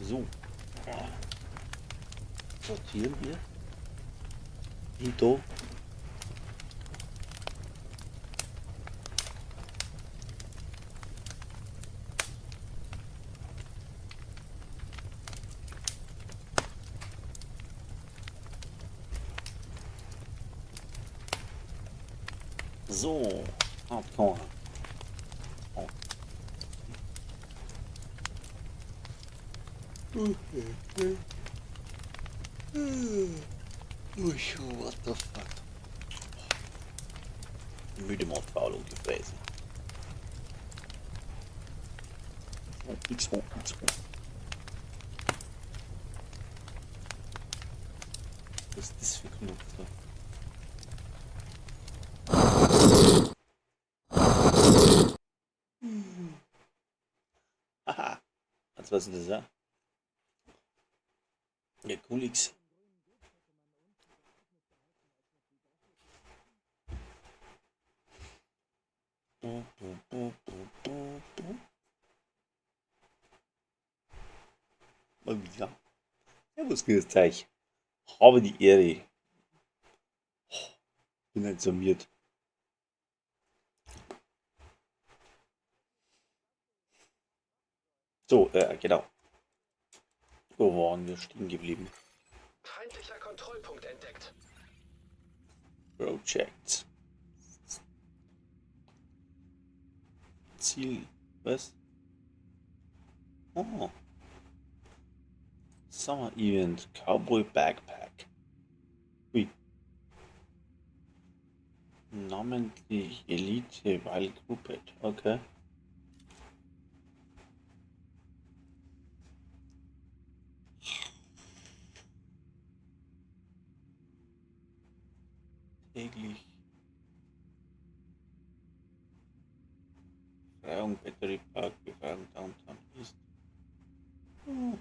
So. Sortieren wir. Hito. So. Hardcore. Oh. What the fuck? Müde Mordfaulung gefräsen. Oh, X2, X2. Was ist das für Knopf da? Haha. Was ist denn das da? Ja, cool X. Mal wieder. Servus, grüß euch. Habe die Ehre. Bin halt summiert. So, genau. Wo waren wir stehen geblieben? Feindlicher Kontrollpunkt entdeckt. Project. Ziel. Was? Oh. Summer Event. Cowboy Backpack. Ui. Namentlich Elite Wild Gruppe. Okay. Täglich. Befreiung Battery Park. Befreiung Downtown East. Oh.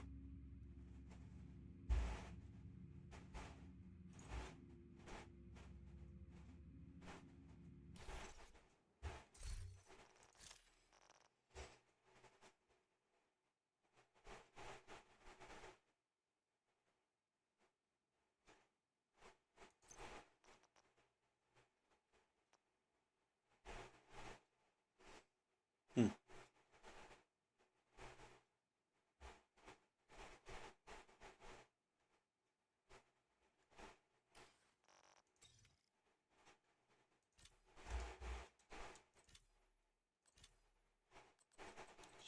Hm.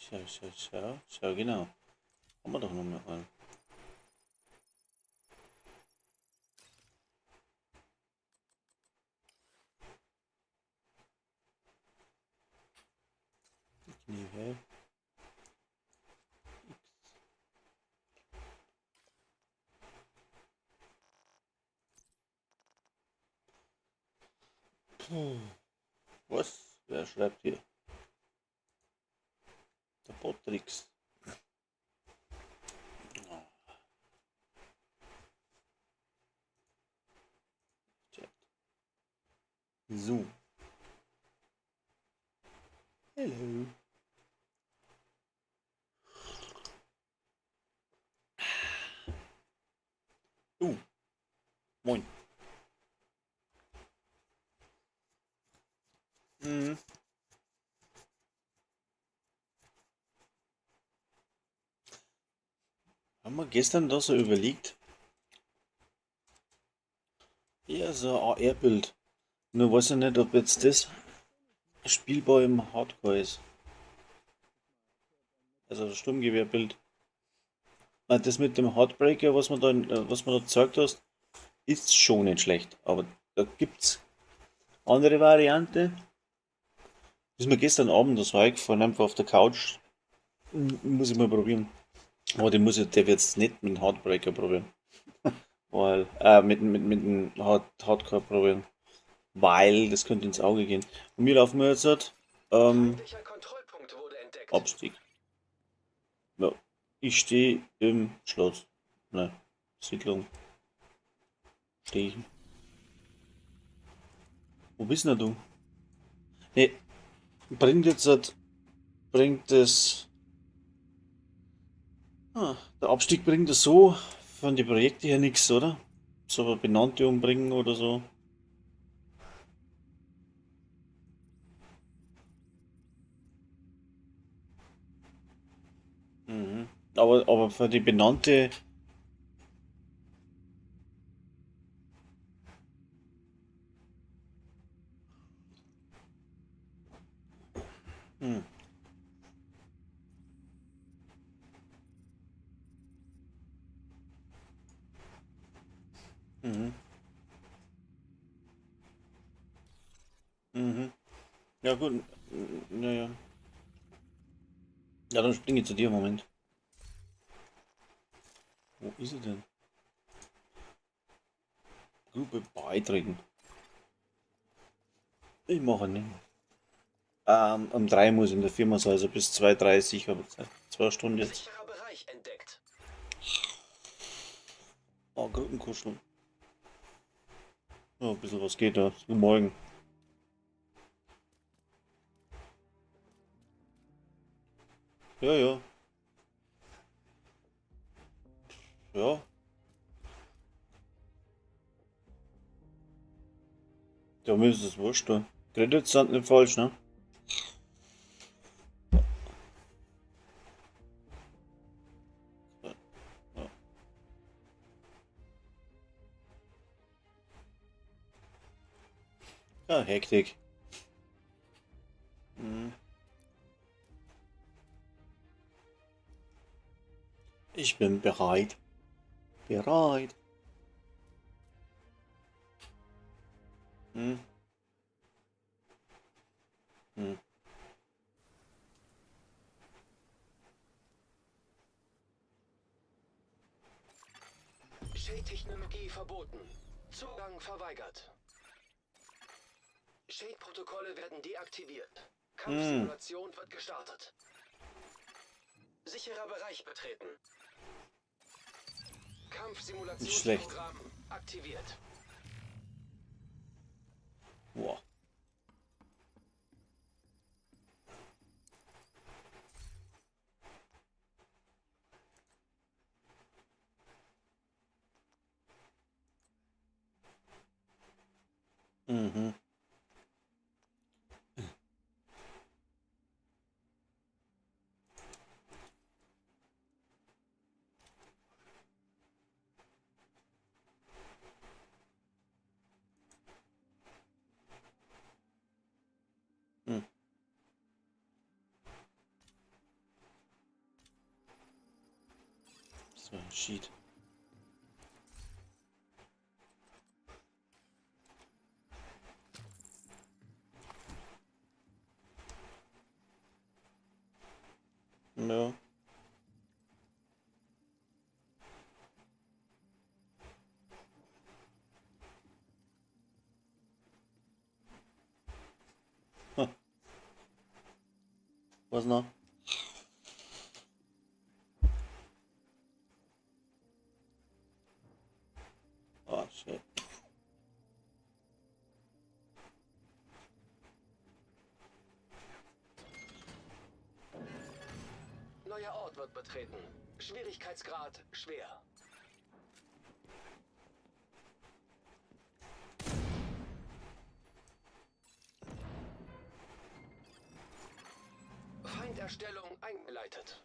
Schau, genau. Haben wir doch noch mal einen. Knie. Puh. Was? Wer schreibt hier? Der Potrix. Oh, Chat. So. Hello. Moin. Mhm. Haben wir gestern da so überlegt? Ja, so ein AR-Bild. Nur weiß ich nicht, ob jetzt das spielbar im Hardcore ist. Also das Sturmgewehrbild. Das mit dem Heartbreaker, was man da gezeigt hast, ist schon nicht schlecht. Aber da gibt's andere Variante. Ist mir gestern Abend das war eingefallen, einfach auf der Couch. Muss ich mal probieren. Aber der wird es nicht mit dem Heartbreaker probieren. Weil, mit dem Hardcore probieren. Weil das könnte ins Auge gehen. Und wir laufen jetzt halt, Feindlicher Kontrollpunkt wurde entdeckt. Abstieg. Ja. Ich stehe im Schloss. Nein, Siedlung. Stehe ich. Wo bist denn du? Nee, bringt jetzt halt, bringt es. Der Abstieg bringt das so von den Projekten her nichts, oder? So wir Benannte umbringen oder so. Mhm. Aber für die Benannte. Hm. Mhm. Mhm. Ja gut. Naja. Ja, dann springe ich zu dir, Moment. Wo ist er denn? Gruppe beitreten. Ich mache nicht. Um 3 muss ich in der Firma sein, also bis 2:30 habe ich Zeit. 2 Stunden jetzt. Sicherer Bereich entdeckt. Oh, Gruppenkuscheln. Ja, ein bisschen was geht da. Guten Morgen. Ja, ja. Ja. Ja, mir ist es wurscht, da. Credits sind nicht falsch, ne? Ja. Ja, Hektik. Mhm. Ich bin bereit. Bereit. Hm. Hm. Shade-Technologie verboten. Zugang verweigert. Shade-Protokolle werden deaktiviert. Hm. Kampfsimulation wird gestartet. Sicherer Bereich betreten. Nicht schlecht. Kampfsimulationsprogramm aktiviert. Boah. Mhm. Hm. So, Sheet. Ja. Ha. Was noch? Ah, shit. Neuer Ort wird betreten. Schwierigkeitsgrad schwer. Feinderstellung eingeleitet.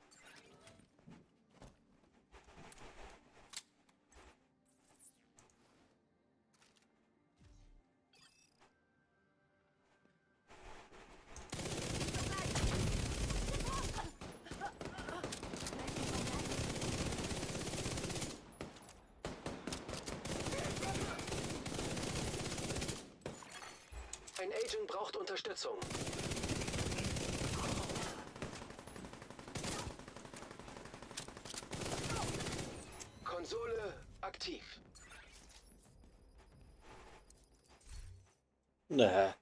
Ein Agent braucht Unterstützung. Konsole aktiv. Nee.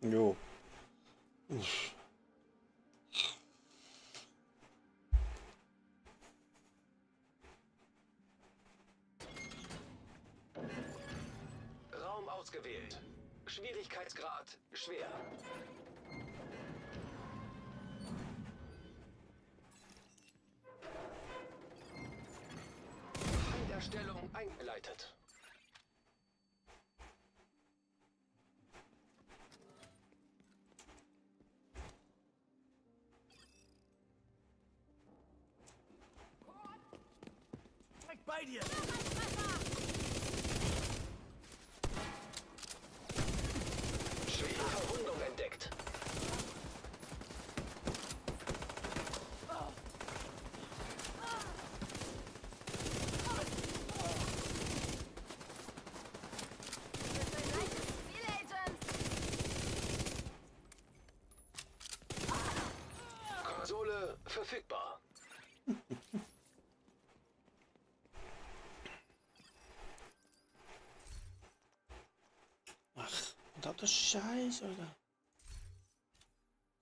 Jo. Raum ausgewählt. Schwierigkeitsgrad schwer. Feinderstellung eingeleitet. Direkt bei dir. Schwere Verwundung entdeckt. Konsole verfügbar. Verdammter Scheiß, Alter.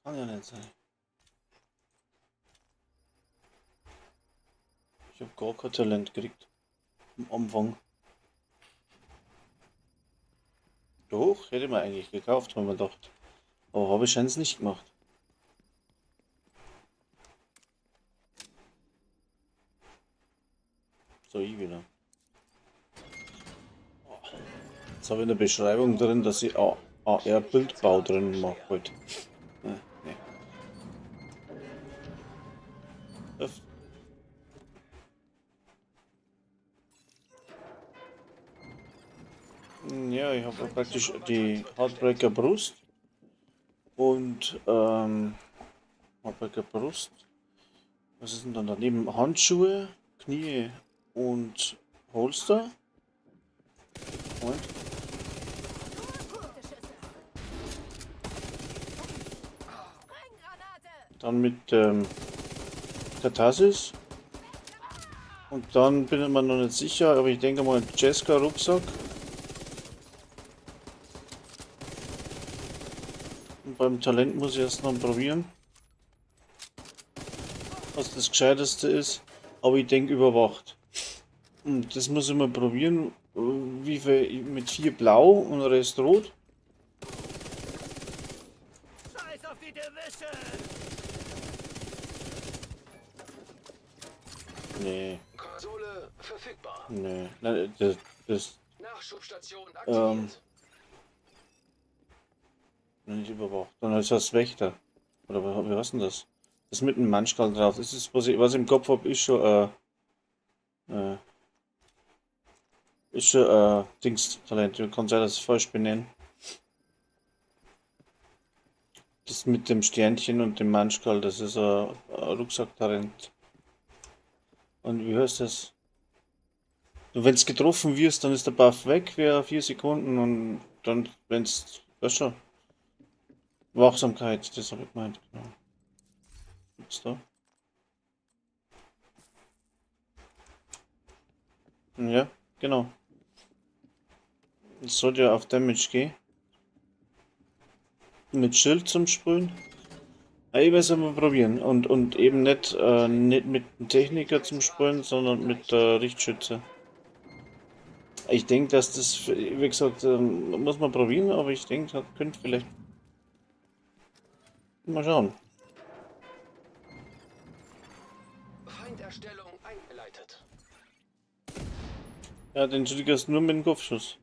Kann ja nicht sein. Ich hab gar kein Talent gekriegt. Am Anfang. Doch, hätte man eigentlich gekauft, haben wir gedacht. Aber habe ich scheinbar nicht gemacht. So, ich wieder. Jetzt habe ich in der Beschreibung drin, dass ich AR-Bildbau drin mache heute. Nee. Ja, ich habe praktisch die Heartbreaker Brust und Heartbreaker Brust. Was ist denn dann daneben? Handschuhe, Knie und Holster. Moment. Dann mit Katharsis. Und dann bin ich mir noch nicht sicher, aber ich denke mal Jessica Rucksack. Und beim Talent muss ich erst noch probieren, was das Gescheiteste ist. Aber ich denke überwacht. Und das muss ich mal probieren. Wie viel mit 4 blau und der Rest rot. Scheiß auf die Division. Nee, Konsole verfügbar. nee. Nein, das Nachschubstation aktiviert. nicht überwacht. Dann ist das Wächter. Oder wie heißt denn das? Das mit dem Manschkal drauf. Das ist, was ich im Kopf habe, ist schon Dings-Talent. Kann sein, dass ich es falsch benennen. Das mit dem Sternchen und dem Manschkal, das ist ein Rucksacktalent. Und wie heißt das? Wenn es getroffen wirst, dann ist der Buff weg für 4 Sekunden und dann, wenn es, weißt schon, Wachsamkeit, das habe ich gemeint, genau. Gibt's da? Ja, genau. Es sollte ja auf Damage gehen. Mit Schild zum Sprühen. Ich werde es mal probieren. Und eben nicht mit dem Techniker zum Sprühen, sondern mit der Richtschütze. Ich denke, dass das, wie gesagt, muss man probieren, aber ich denke, das könnte vielleicht. Mal schauen. Feinderstellung eingeleitet. Ja, den triggerst nur mit dem Kopfschuss.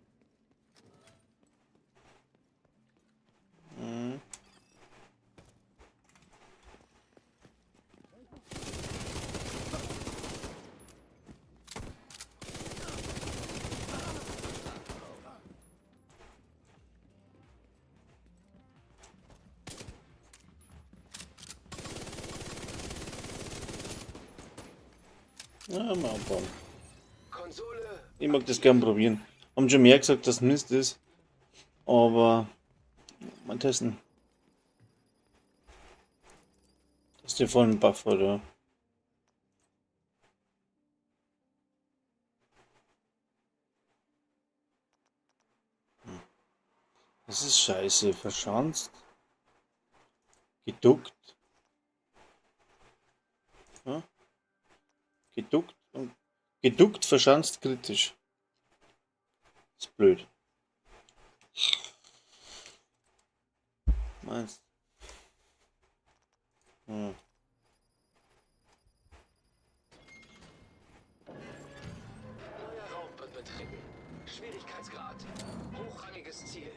Mhm. Ja, mal abbauen. Konsole. Ich mag das gern probieren. Haben schon mehr gesagt, dass Mist ist. Aber mal testen. Dass der vollen Buff hat, ja. Das ist scheiße. Verschanzt. Geduckt. Ja? Geduckt und geduckt, verschanzt, kritisch. Ist blöd. Meinst? Hm. Neuer Raum wird betreten. Schwierigkeitsgrad. Hochrangiges Ziel.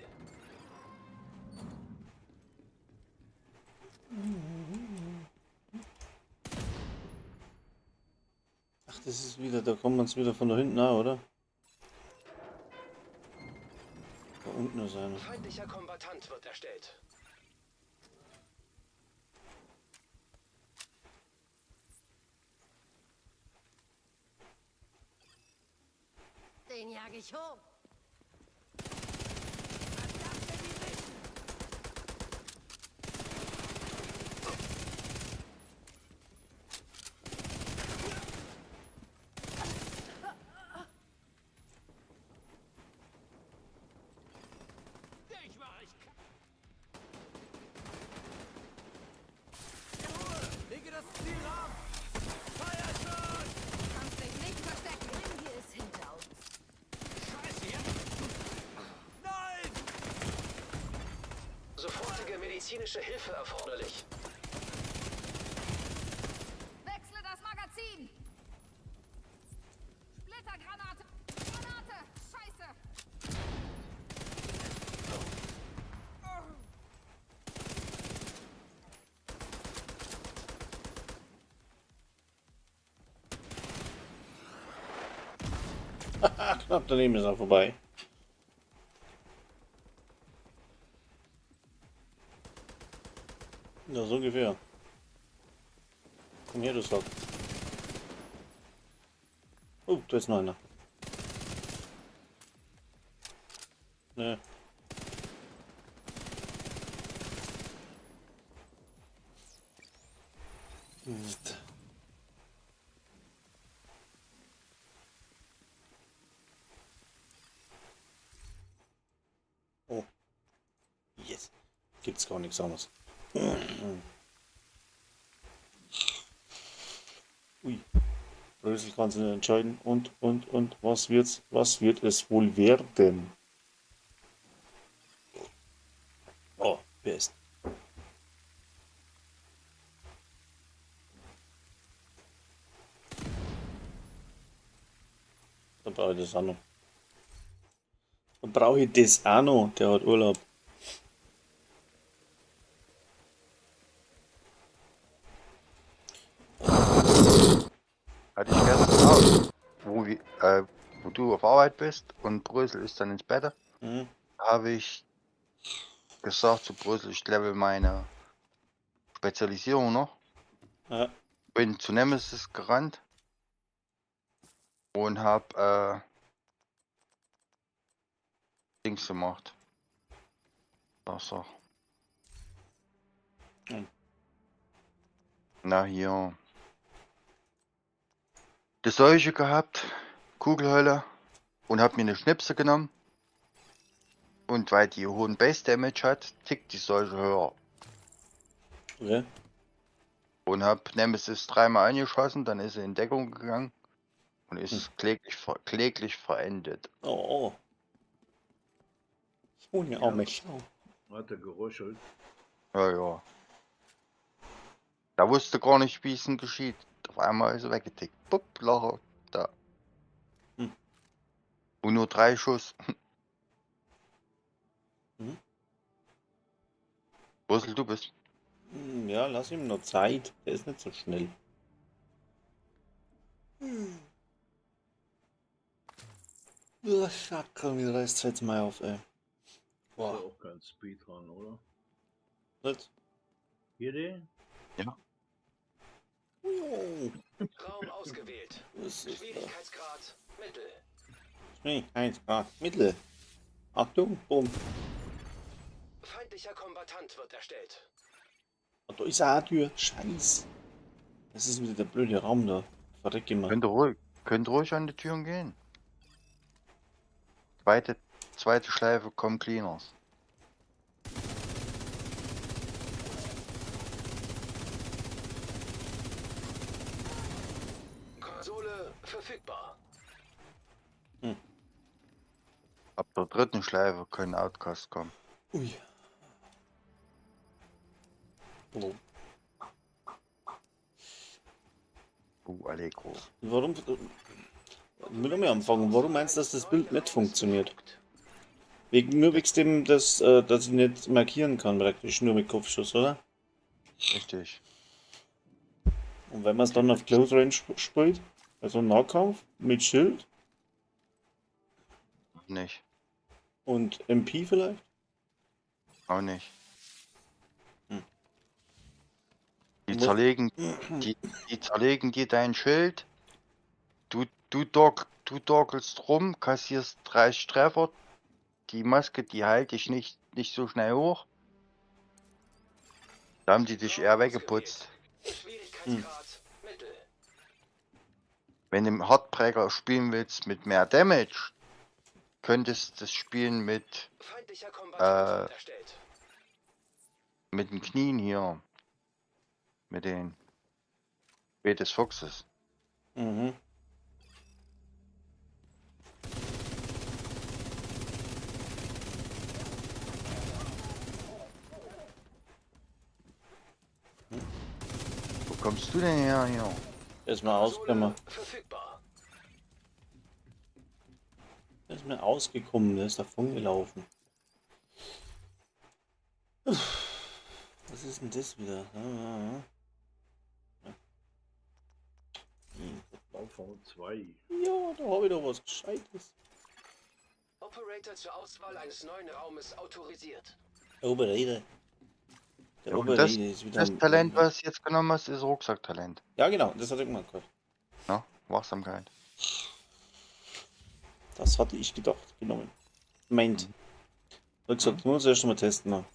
Ach, das ist wieder, da kommen wir uns wieder von da hinten an, oder? Da unten ist einer. Feindlicher Kombatant wird erstellt. Den jag ich hoch. Dich mach ich. Lege das Ziel ab. Feuer schon. Kannst dich nicht verstecken. Hier ist hinter uns. Scheiße, hier. Nein! Sofortige medizinische Hilfe erforderlich. Wechsle das Magazin. Splittergranate. Granate. Scheiße. Knapp daneben ist er vorbei. Ja, so ungefähr. Komm her, du Sack. Oh, da ist noch einer. Ne. Mist. Oh. Yes. Gibt's gar nichts anderes. Ui. Brösel kann sich nicht entscheiden. Und. Was wird's? Was wird es wohl werden? Oh, best. Da brauche ich das auch noch. Da brauche ich das auch noch. Der hat Urlaub. Hatte ich gestern auch, wo du auf Arbeit bist und Brösel ist dann ins Bett, Mhm. habe ich gesagt zu Brösel, ich level meine Spezialisierung noch. Ja. Bin zu Nemesis gerannt und habe Dings gemacht. So. Hm. Na hier. Das solche gehabt, Kugelhölle, und habe mir eine Schnipse genommen. Und weil die hohen Base Damage hat, tickt die Seuche höher. Okay. Und hab Nemesis dreimal angeschossen, dann ist sie in Deckung gegangen und ist kläglich verendet. Oh. So eine arme Schau. Hat er geräuschelt. Ja. Da wusste gar nicht, wie es denn geschieht. Auf einmal ist er weggetickt. Pupp, Lacher, da. Hm. Und nur 3 Schuss. Mhm. Brüssel, du bist. Ja, lass ihm noch Zeit. Der ist nicht so schnell. Ja, komm, wieder reißt jetzt mal auf, ey. Ist ja Boah. auch kein Speedrun, oder? Nicht? Hier den? Oh, Raum ausgewählt. was ist das? Schwierigkeitsgrad Mittel. Nee, 1 Grad. Mittel. Achtung, bumm. Feindlicher Kombatant wird erstellt. Und da ist eine Tür. Scheiß. Das ist wieder der blöde Raum da. Verreck immer. Könnt ruhig an die Türen gehen. Zweite Schleife kommen Cleaners. Ab der dritten Schleife können Outcasts kommen. Ui. Oh. Allegro. Warum? Will wir anfangen. Warum meinst du, dass das Bild nicht funktioniert? Nur wegen dem, dass ich nicht markieren kann, praktisch nur mit Kopfschuss, oder? Richtig. Und wenn man es dann auf Close Range spielt, also Nahkampf mit Schild Nicht. und MP vielleicht? Auch nicht. Hm. Die Muss- zerlegen, die zerlegen dir dein Schild. Du dorkelst rum, kassierst 30 Treffer. Die Maske, die halte ich nicht so schnell hoch. Da haben die dich eher weggeputzt. Schwierigkeitsgrad Mittel. Wenn du im Heartbreaker spielen willst mit mehr Damage, könntest du das spielen mit Feindlicher Kombatant wird erstellt. den Knien hier. Mit den Späh des Fuchses. Mhm. Wo kommst du denn her hier? Erstmal ausgekommen. Verfügbar. Ist mir ausgekommen, der ist davon gelaufen. Was ist denn das wieder? V2. Ja, da habe ich doch was Gescheites. Operator zur Auswahl eines neuen Raumes autorisiert. Oberrede. Der Ja, und Oberrede ist wieder. Das Talent, was du jetzt genommen hast, ist Rucksacktalent. Ja, genau, das hatte ich mal gehört. Ne? Wachsamkeit. Das hatte ich gedacht, genommen. Meint. Wie gesagt, muss erst mal testen. Ne?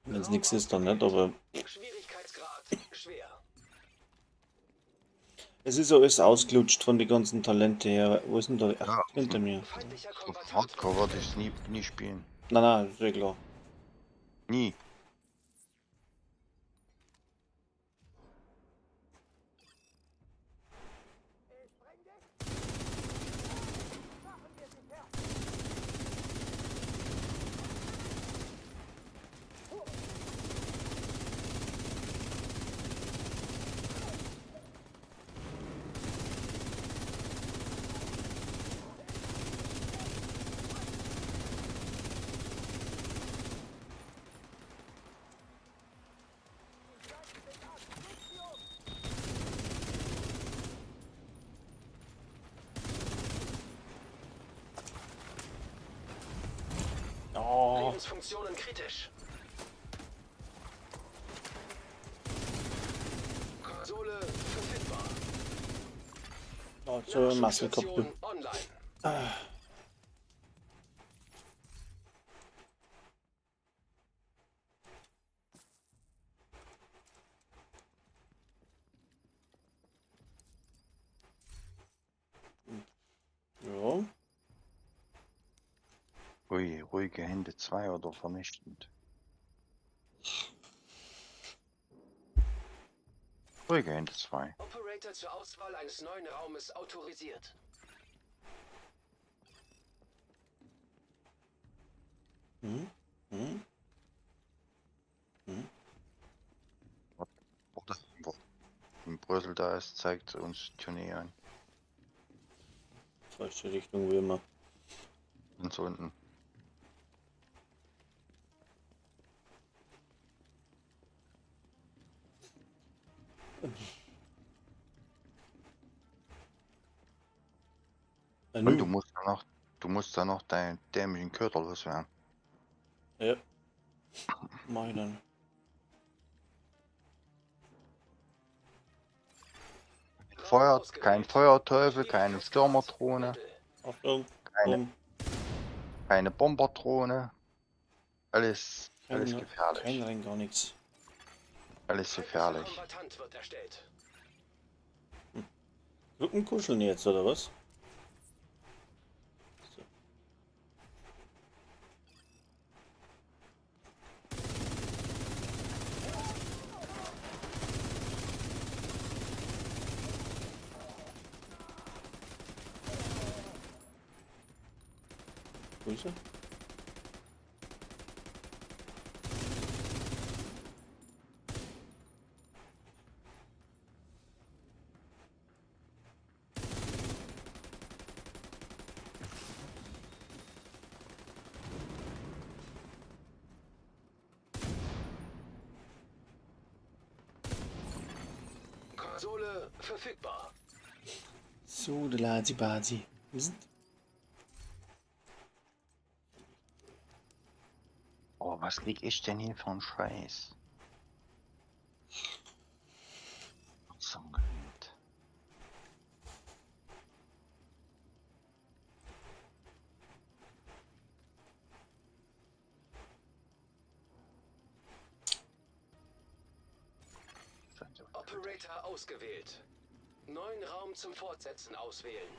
Wenn es nichts ist, dann nicht, aber Schwierigkeitsgrad schwer. es ist alles ausgelutscht von den ganzen Talente her. Wo ist denn da? Ach, Ja. hinter mir. Feindlicher Auf Kombatant Hardcore würde ich es nie spielen. Nein, ist ja klar. Nie. Oh, Lebensfunktionen kritisch. Konsole verfügbar. oh so Massenkopf. Online. Ja. Ui, ruhige Hände 2 oder vernichtend. Ruhige Hände 2. Operator zur Auswahl eines neuen Raumes autorisiert. Hm? Hm? Oder in Brüssel da ist, zeigt uns Tournee an. Falsche Richtung wie immer. Und so unten. Und du musst da noch deinen dämlichen Köder loswerden. Ja. Mach ich dann. Kein Feuerteufel, keine Stürmerdrohne, Achtung. Keine. Komm. keine Bomberdrohne. Alles Kein gefährlich. Rein, gar nichts. Alles Feindlicher gefährlich. Kombatant wird erstellt. Rückenkuscheln jetzt, oder was? So. Wo ist er? Konsole verfügbar. So, der Lazi Bazi. Oh, was krieg ich denn hier für einen Scheiß? Zum Geld. Operator ausgewählt. Neuen Raum zum Fortsetzen auswählen.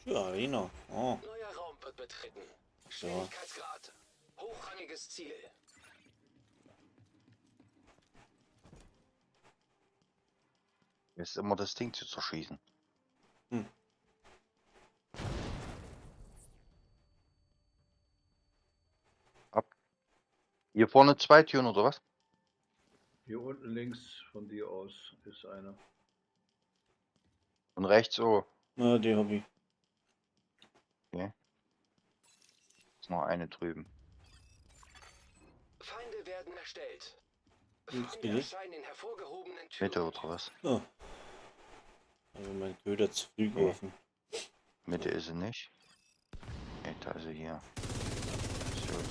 Ja, Arena. Oh, Neuer Raum wird betreten. Schwierigkeitsgrad. Hochrangiges Ziel. Ist immer das Ding zu zerschießen. Hm. Ab. Hier vorne 2 Türen oder was? Hier unten links von dir aus ist einer. Und rechts so. na, die hab ich. Ist noch eine drüben. Feinde werden erstellt. Jetzt Feinde geht es. erscheinen in hervorgehobenen Mitte Türen. oder was? Oh. Also mein Köder zu früh geworfen. Mitte ist sie nicht. Mitte also hier. Ist gut.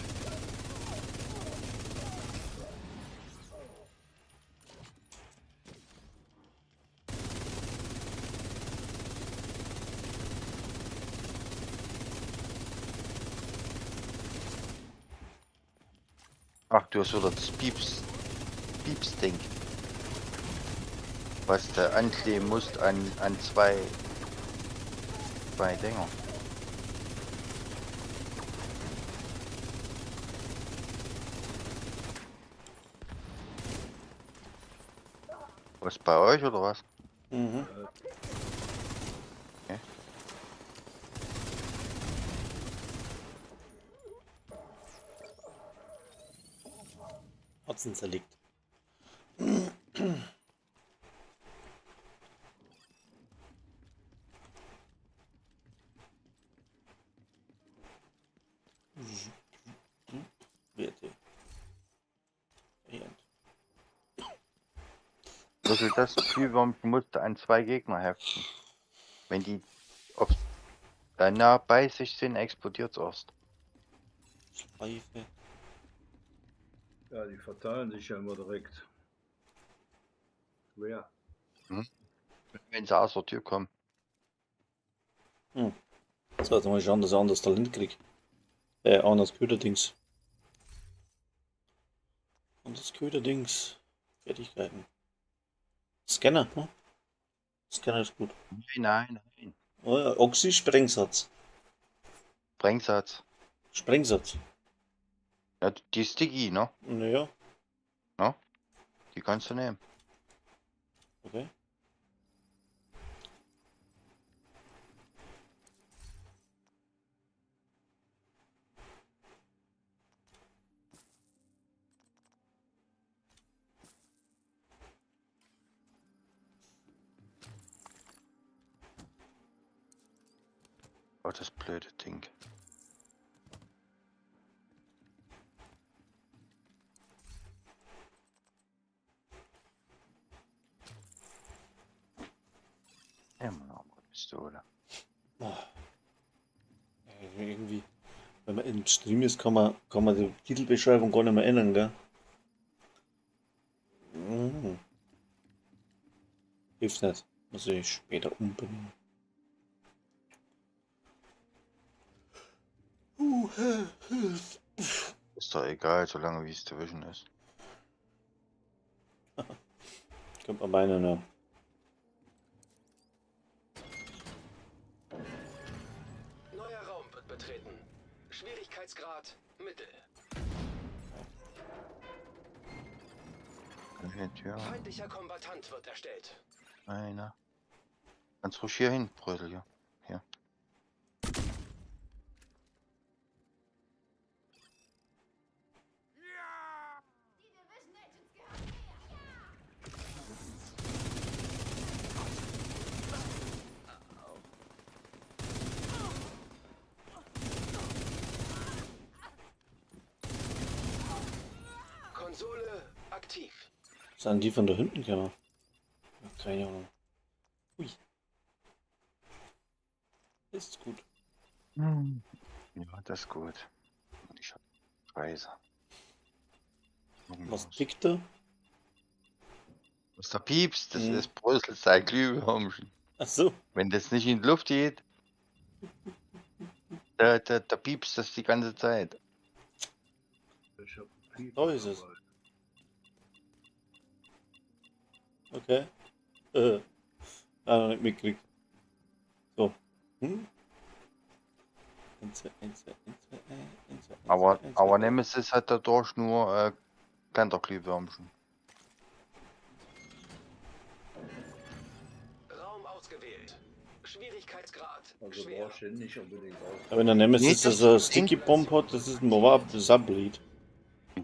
Ach, du hast wieder das Pieps-Ding. Was du ankleben musst an zwei Dinger. Was bei euch oder was? Mhm. Okay. Hat's ihn zerlegt. Werte. Also das Glühwürmchen musste an zwei Gegner heften. Wenn die auf nah bei sich sind, explodiert es erst. Schleife. Ja, die verteilen sich ja immer direkt. Wer? Wenn sie aus der Tür kommen. So, jetzt mal schauen, dass ich anders Talent krieg. Anders Köderdings. Anders Köderdings. Fertigkeiten. Scanner, ne? Scanner ist gut. Nein. Oh ja, Oxy-Sprengsatz. Sprengsatz. Sprengsatz. Ja, die Sticky, ne? Naja, Die kannst du nehmen. okay. Oh, das blöde Ding. Immer noch eine Pistole. Oh. Irgendwie, wenn man im Stream ist, kann man die Titelbeschreibung gar nicht mehr ändern, gell? Mhm. Hilft nicht. Muss ich später umbenennen. Ist doch egal, solange wie es Division ist. Könnte man meinen, ja. Neuer Raum wird betreten. Schwierigkeitsgrad Mittel. Eine Tür. Feindlicher Kombatant wird erstellt. Einer. Kannst ruhig hier hin, Brödel, ja. Hier. Die Division Agents gehören mir. Konsole aktiv. Sind die von da hinten gekommen? Keine Ahnung. Ui. Ist gut. Ja, das ist gut. Und ich hab Reise. Was tickt da? Was da piepst, das Mhm. ist Brüssel sein Glühwürmchen. Ach so. Wenn das nicht in die Luft geht, da piepst das die ganze Zeit. Ich hab Piep Da ist es. dabei. Okay. Noch nicht mitgekriegt. So. Hm? Aber Nemesis hat dadurch nur Glühwürmchen. Raum ausgewählt. Schwierigkeitsgrad Also schwer. brauchst du ihn nicht unbedingt aus. Aber wenn der Nemesis Nee, so eine Sticky Bomb hat, das ist ein Moab-Sublied.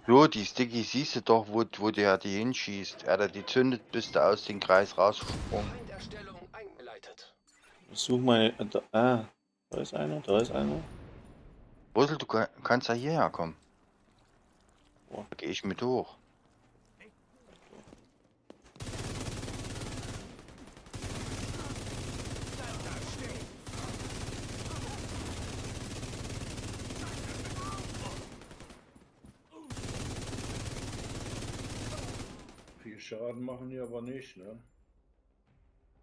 So, die Sticky siehst du doch, wo der die hinschießt. Er die zündet, bis du aus dem Kreis raussprung. Feinderstellung eingeleitet. Ich suche meine. Da ist einer, da ist einer. Brüssel, du kannst ja hierher kommen. Boah. Da gehe ich mit hoch. Viel Schaden machen die aber nicht, ne?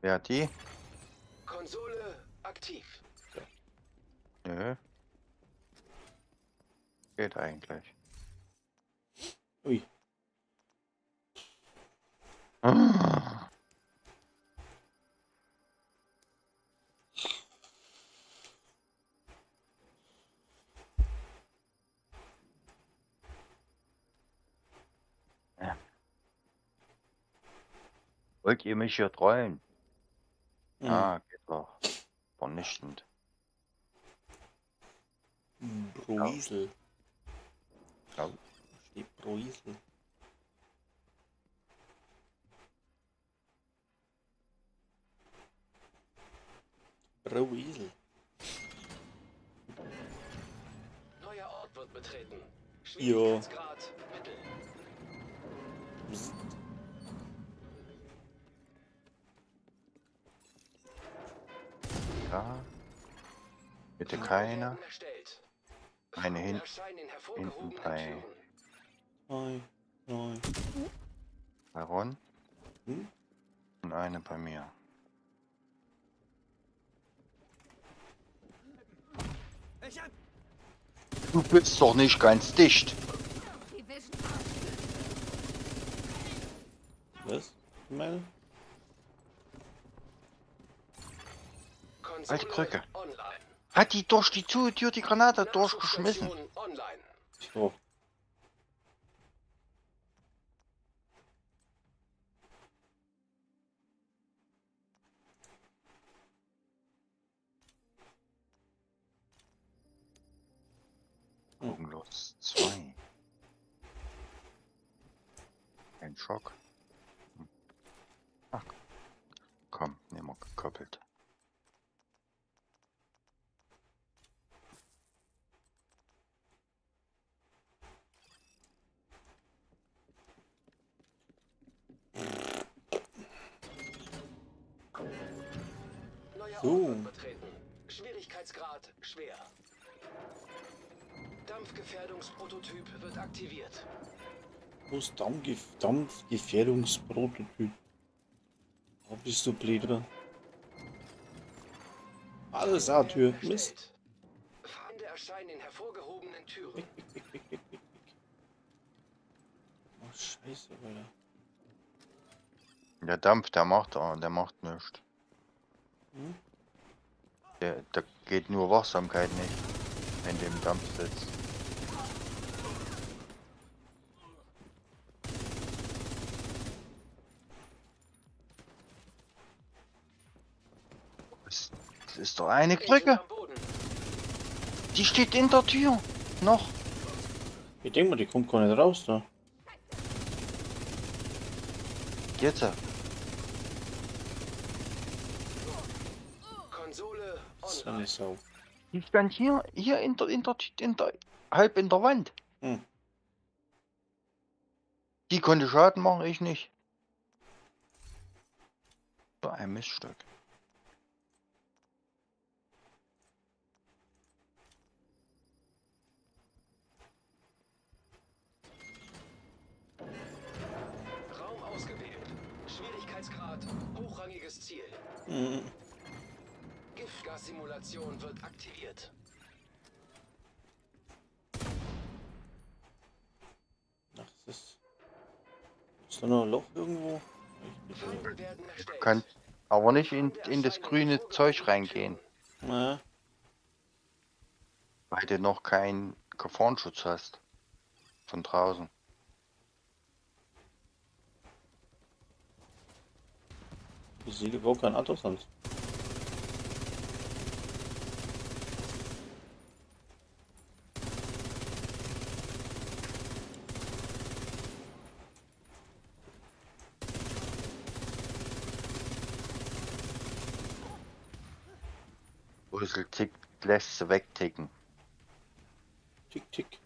Wer hat die? Konsole aktiv. Nö. Geht eigentlich. Ui. Ah. Ja. Wollt ihr mich hier trollen? Hm. Ah, geht doch. Vernichtend. Bruisel. Ja. Steht Bruisel. Bruisel. Neuer Ort wird betreten. Jo. Schwierigkeitsgrad mittel. Psst. Ja. Bitte Feuer keiner. werden erstellt. Eine Feinde hin- erscheinen in hervorgehobenen hinten bei- Türen. Nein, nein. Bei Ron Hm? und eine bei mir. Ich hab Du bist doch nicht ganz dicht. Division Was? Ich meine? Konsole Alte Krücke. online. Hat die durch die Tür die Granate durchgeschmissen? Nachschubstation online. Oh. Augenlos 2. Ein Schock. Ach, komm, nehmen wir gekoppelt. Neuer So. Ort wird betreten. Schwierigkeitsgrad schwer. Dampfgefährdungsprototyp wird aktiviert. Wo ist Dampfgefährdungsprototyp? Oh, bist du blöd, oder? Alles A-Tür. Erstellt. Mist. Feinde erscheinen in hervorgehobenen Türen. Weg, weg, weg, weg, weg, weg, weg. Oh, scheiße, Alter. Der Dampf, der macht nichts. Hm? Da geht nur Wachsamkeit nicht, wenn der im Dampf sitzt. Das ist doch eine Gegner Krücke. am Boden. Die steht in der Tür. Noch. Ich denke mal, die kommt gar nicht raus da. Jetzt. Konsole So online. eine Sau. Die stand hier halb in der Wand. Hm. Die konnte Schaden machen, ich nicht. So ein Miststück. Raum ausgewählt. Schwierigkeitsgrad hochrangiges Ziel. Mhm. Giftgas-Simulation wird aktiviert. Ach, das ist. Ist da noch ein Loch irgendwo? Echt nicht, oder? Feinde werden erstellt. Kann aber nicht Raum der in das Erscheinung grüne vorgehalten Zeug reingehen, Naja. weil du noch keinen Gefahrenschutz hast. Von draußen. Ich sehe gar kein Auto sonst. Brüssel tickt, lässt sie wegticken. Tick, tick.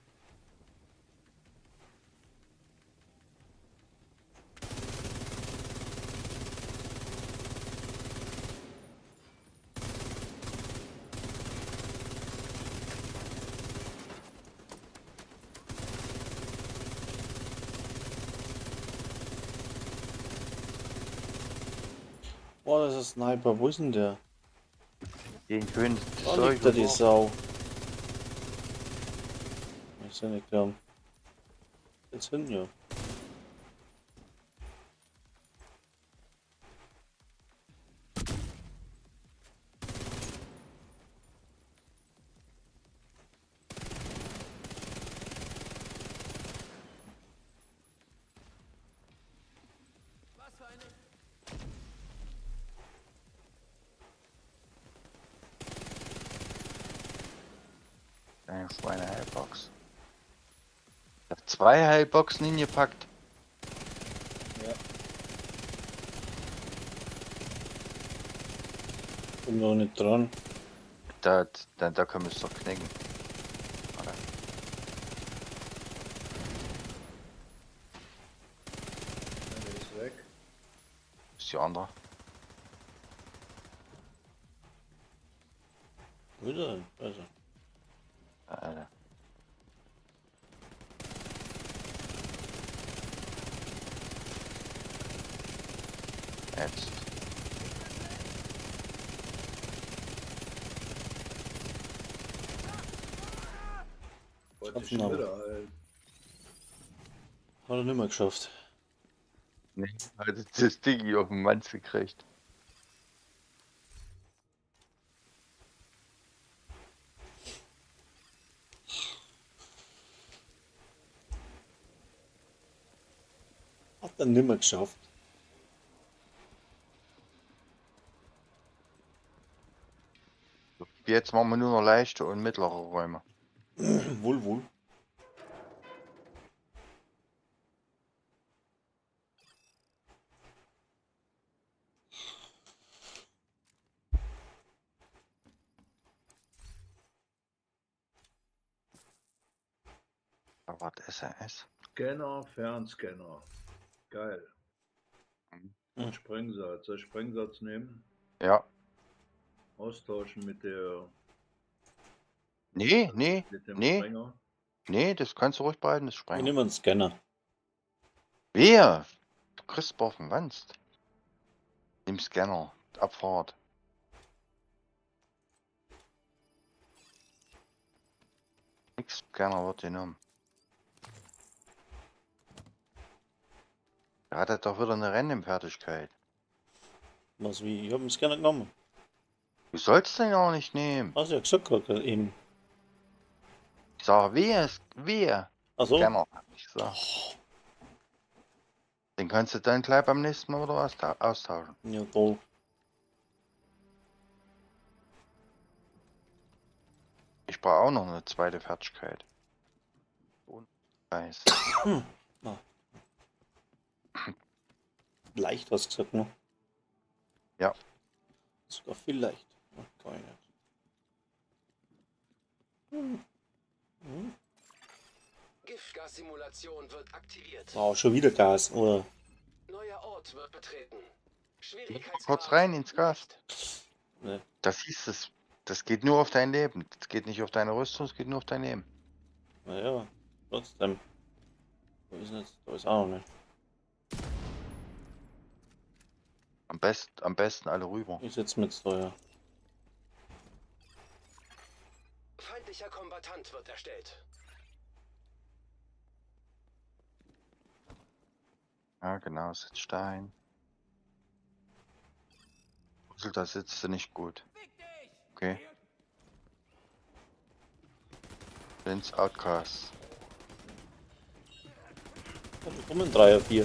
Boah, das ist ein Sniper. Wo ist denn der? Den schönen Da Zeug. liegt da die Sau. Ich sehe nicht klar. Jetzt hinten, ja. Was für eine... Eine Schweineheilbox. Ich hab 2 Heilboxen hingepackt. Komm noch nicht dran. Da können wir es doch knicken. Oder? Der ist weg. Ist die andere. Wo ist er denn? Also. Alter. Jetzt. Wollte ich Schaffen schon aber. wieder heilen. Hat er nicht mehr geschafft. Nee, hat das Ding hier auf den Manz gekriegt. Hat er nicht mehr geschafft. Jetzt machen wir nur noch leichte und mittlere Räume. Wohl, wohl. Da war das SAS. Scanner, Fernscanner. Geil. Mhm. Sprengsatz. Soll ich Sprengsatz nehmen? Ja. Austauschen mit der Nee, mit dem nee. Sprenger. Nee, das kannst du ruhig behalten, das Ich Sprengen. nehme einen Scanner. Wer? Du kriegst auf den Wanst. Nimm Scanner. Abfahrt. Nix Scanner wird genommen. Da hat er doch wieder eine Rennfertigkeit. Was wie? Ich habe einen Scanner genommen. Du sollst den auch nicht nehmen. Hast du ja gesagt gerade eben. Ich sag, wer? Achso. Scanner. Ich sag. Den kannst du dann gleich beim nächsten Mal wieder austauschen. Ja, toll. Ich brauche auch noch eine zweite Fertigkeit. Und Eis. Leicht was gesagt, ne? Ja. Sogar viel leicht. Oh, gar nicht. Giftgassimulation wird aktiviert. Wow, schon wieder Gas, oder? Neuer Ort wird betreten. Geh mal kurz rein ins Gas. leicht. Ne. Das hieß es. Das geht nur auf dein Leben. Das geht nicht auf deine Rüstung, es geht nur auf dein Leben. Naja, trotzdem. Wo ist denn jetzt? Da ist auch noch nicht. Am besten alle rüber. Ich sitze mit Steuer. Feindlicher Kombattant wird erstellt. Ja, genau, sitzt Stein. Da sitzt du nicht gut. Okay. Vince Outcast. Um ein 3er, 4.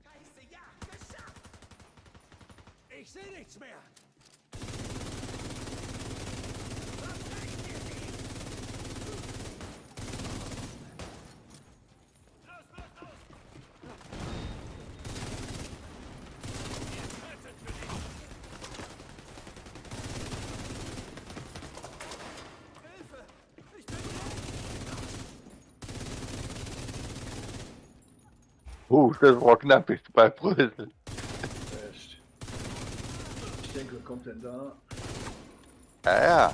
Scheiße, ja, geschafft! Ich sehe nichts mehr. Verteidigt ihr sie! Los, los, los! Ihr tötet für dich! Hilfe! Ich bin Das war knapp bei Brüssel. Echt. Ich denke, wer kommt denn da? Ja, ja.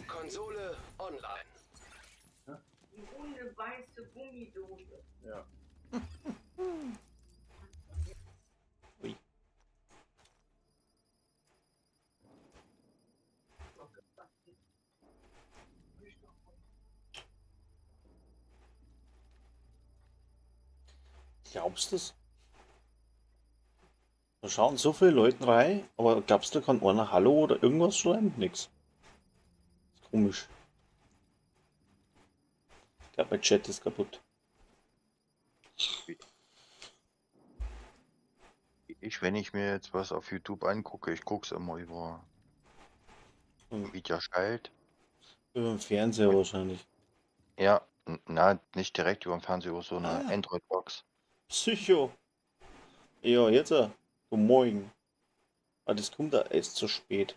Konsole online. Die runde weiße Gummidose. Ja. Ui. Glaubst du es? Da schauen so viele Leute rein, aber gab's da kein einer Hallo oder irgendwas schreiben? Nix. Ist komisch. Ich glaube, mein Chat ist kaputt. Wenn ich mir jetzt was auf YouTube angucke, ich gucke es immer über Videoschalt. Über den Fernseher wahrscheinlich. Ja, na, nicht direkt über den Fernseher, über so eine Ah. Android-Box. Psycho. Ja, jetzt. Guten Morgen. Ah, das kommt da erst zu spät.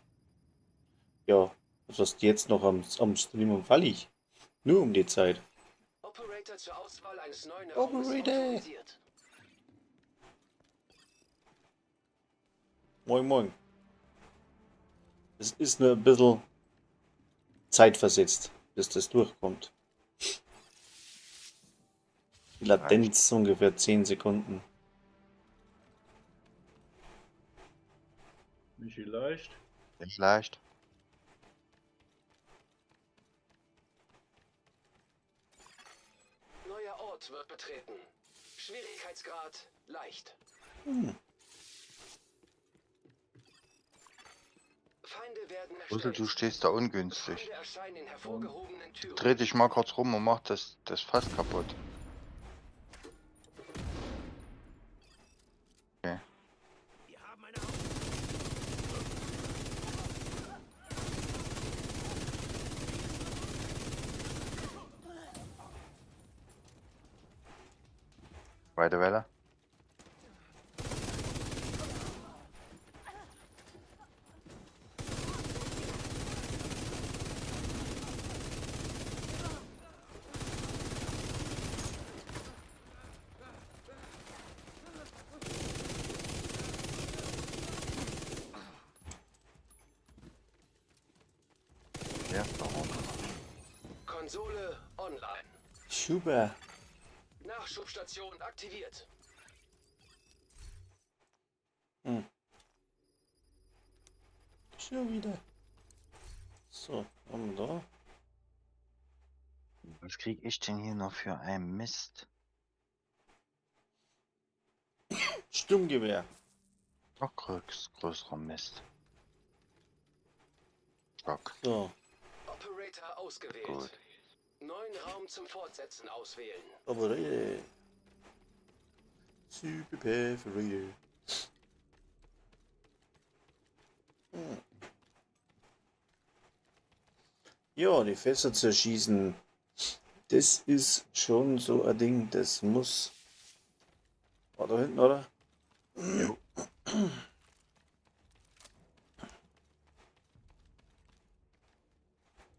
Ja, was hast du jetzt noch am Stream und fall ich? Nur um die Zeit. Operator zur Auswahl eines neuen Raumes Operator. autorisiert. Moin, moin. Es ist nur ein bisschen zeitversetzt, bis das durchkommt. Die Latenz ungefähr 10 Sekunden. Nicht leicht. Nicht leicht. Neuer Ort wird betreten. Schwierigkeitsgrad leicht. Feinde werden Brüssel, erstellt. du stehst da ungünstig. Feinde erscheinen in hervorgehobenen Türen. Dreh dich mal kurz rum und mach das Fass kaputt. Okay. Wir haben eine Zweite Welle. Ja, warum? Konsole online. Super. Nachschubstation aktiviert. Schon wieder. So, haben wir da. Was krieg ich denn hier noch für einen Mist? Sturmgewehr. Noch größerer Mist. Stock. So, Operator ausgewählt. Gut. Neuen Raum zum Fortsetzen auswählen. aber Super Perforator. Ja, die Fässer zerschießen. Das ist schon so ein Ding, das muss. War da hinten, oder? Jo.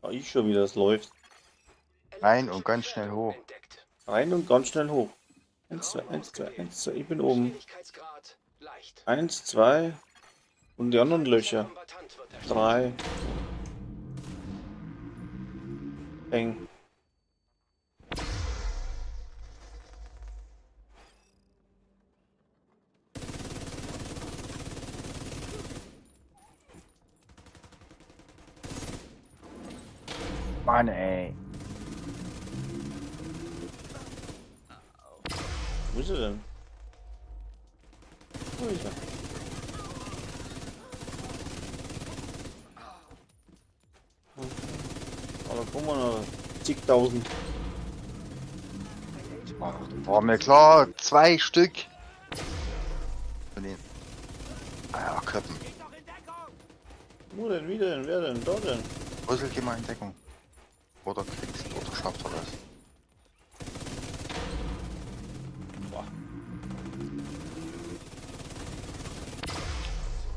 Ja, ich schon, wie das läuft. Rein und ganz schnell hoch. Entdeckt. Rein und ganz schnell hoch. 1, 2, 1, 2, 1, 2. Ich bin oben. Schwierigkeitsgrad leicht. 1, 2. Und die anderen Löcher. Kombatant wird erstellt. 3. Eng. Mann, ey. Wo ist er denn? Wo ist er? Aber guck mal, noch zigtausend. War mir klar, 2 Stück. Von den Köppen. Geht doch in Deckung! Wo denn? Wie denn? Wer denn? Da denn? Rüssel, geh mal in Deckung. Oder kriegst, oder schafft er das. Boah.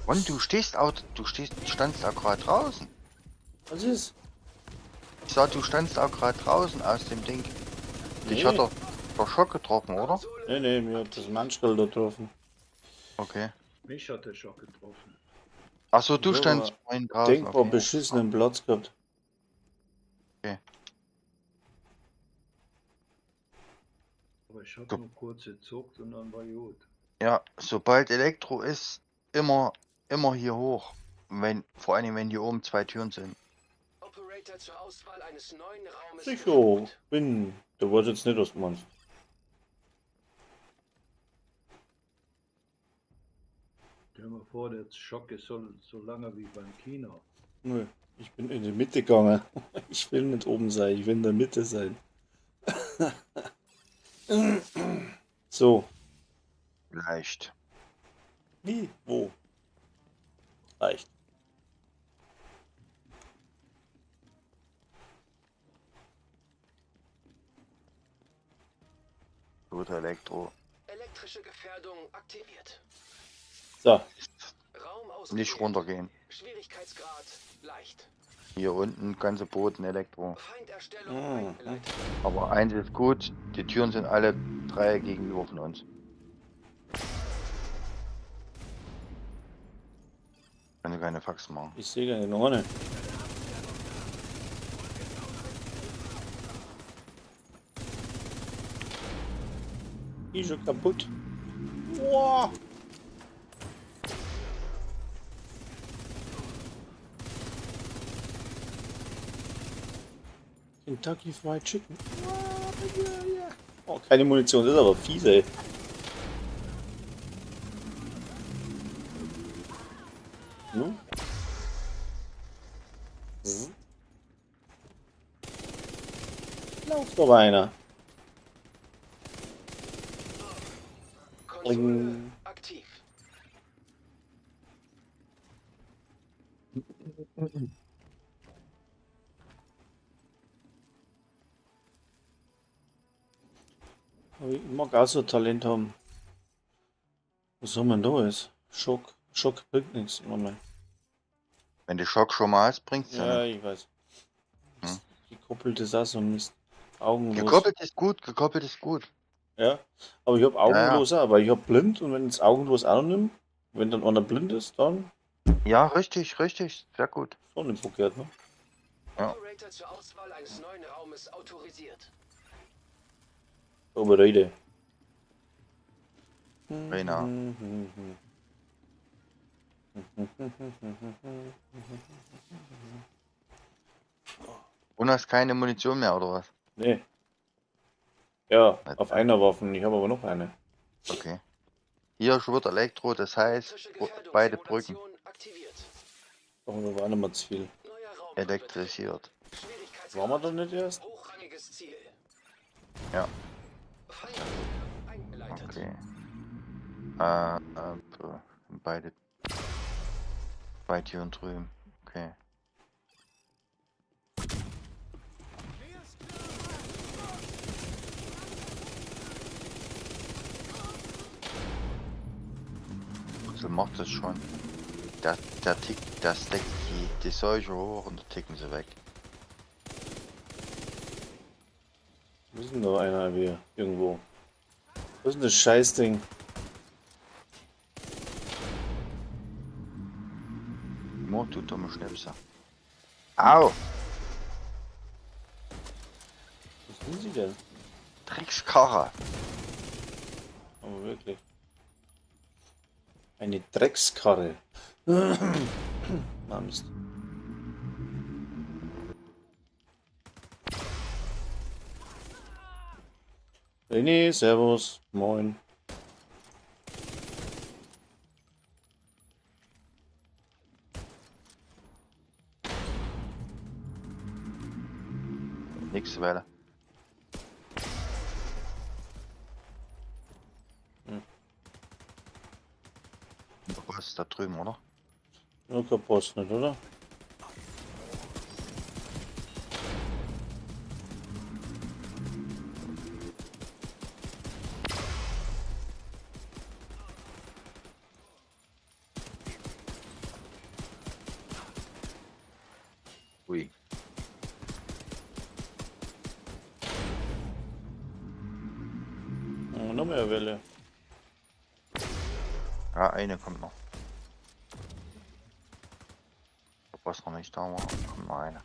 Und du standst auch gerade draußen. Was ist? Ich sag, du standst auch gerade draußen aus dem Ding. Dich hat der Schock getroffen, oder? Nee, nee, mir hat das Manschkel da getroffen. Okay. Mich hat der Schock getroffen. Achso, du Ja, standst aber vorhin draußen. Denkbar Okay. beschissenen Platz gehabt. Aber ich habe So. nur kurz gezuckt und dann war gut. Ja, sobald Elektro ist, immer hier hoch. Vor allem, wenn hier oben 2 Türen sind. Operator zur Auswahl eines neuen Raumes. Psycho, gefügt. bin. Du wolltest jetzt nicht, was du meinst. Stell dir mal vor, der Schock ist so lange wie beim Kino. Nö, ich bin in die Mitte gegangen. Ich will nicht oben sein, ich will in der Mitte sein. So, Leicht. wie? Wo? Reicht. Gut, Elektro. Elektrische Gefährdung aktiviert. So, Raum ausgewählt. Nicht runtergehen. Schwierigkeitsgrad leicht. Hier unten, ganze Boden Elektro. Feinderstellung Ah, eingeleitet. Aber eins ist gut, die Türen sind alle 3 gegenüber von uns. Kann ich keine Fax machen. ich sehe gar nicht noch eine. Die ist schon kaputt. Wow. Kentucky Fried Chicken. Oh, keine Munition, das ist aber fies, ey. No? Lauft doch einer. Konsole Bling. aktiv. Aber ich mag auch so Talent haben. Was haben wir denn da jetzt? Schock. Schock bringt nichts. Moment. Wenn du Schock schon mal hast, bringt's ja Ja, nicht. ich weiß. Hm. Gekoppelt ist auch so ein Mist. Augenlos. Gekoppelt ist gut, gekoppelt ist gut. Ja, aber ich habe Augenlos auch, aber ich habe blind und wenn es Augenlos auch nimmt, wenn dann einer blind ist, dann Ja, richtig, sehr gut. ist auch nicht verkehrt, ne? Ja. Operator zur Auswahl eines neuen Raumes autorisiert. Aber Rede. Rena. Und hast keine Munition mehr, oder was? Nee. Ja, auf einer Waffe. Ich habe aber noch eine. Okay. Hier schon wieder Elektro, das heißt Elektrische beide Brücken Gefährdungssimulation aktiviert. Oh, da war nicht mehr zu viel. Neuer Raum elektrisiert. Waren wir da nicht erst? Hochrangiges Ziel. Ja. Feind eingeleitet. Okay. Beide. Bei Türen drüben. Okay. So macht das schon. Der tickt, der steckt die Seuche hoch und da ticken sie weg. Wo ist denn da einer wie irgendwo? Wo ist denn das Scheißding? Mord, du dumme Schnipser. Au! Was sind sie denn? Dreckskarre! Aber wirklich. Eine Dreckskarre. Ah, Mist. René, servus, moin. Nix Welle. Was ist da drüben, oder? Nur kein Post nicht, oder? Ui. Oh, noch mehr Welle. Ja, eine kommt noch. Was noch nicht da war, kommt noch eine.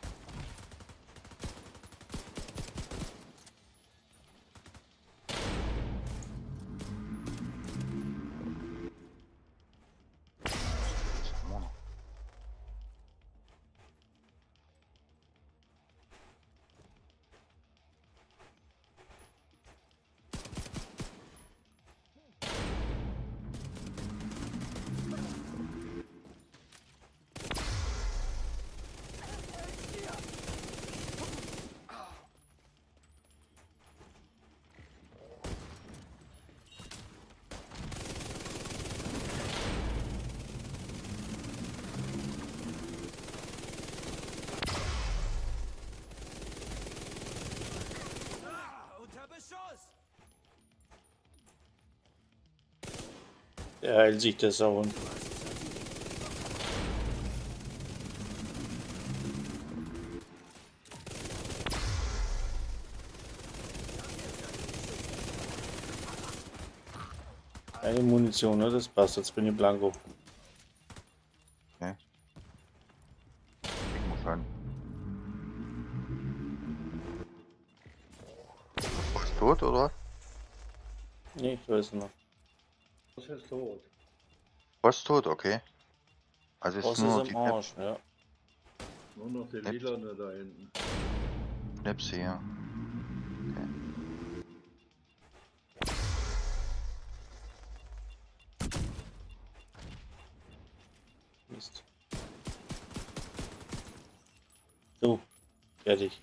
Unter Beschuss! Der heilt sich der Sau. Keine Munition, ne? Das passt. Jetzt bin ich blanko. Okay. Ich muss schon. Was tot oder? Nee, ich weiß noch. Was ist tot? Was tot, okay. Also ist Was nur ist die am Arsch, ja. Nur noch die Nichts. Lilane da hinten. Knipse hier. Okay. Mist. So, fertig.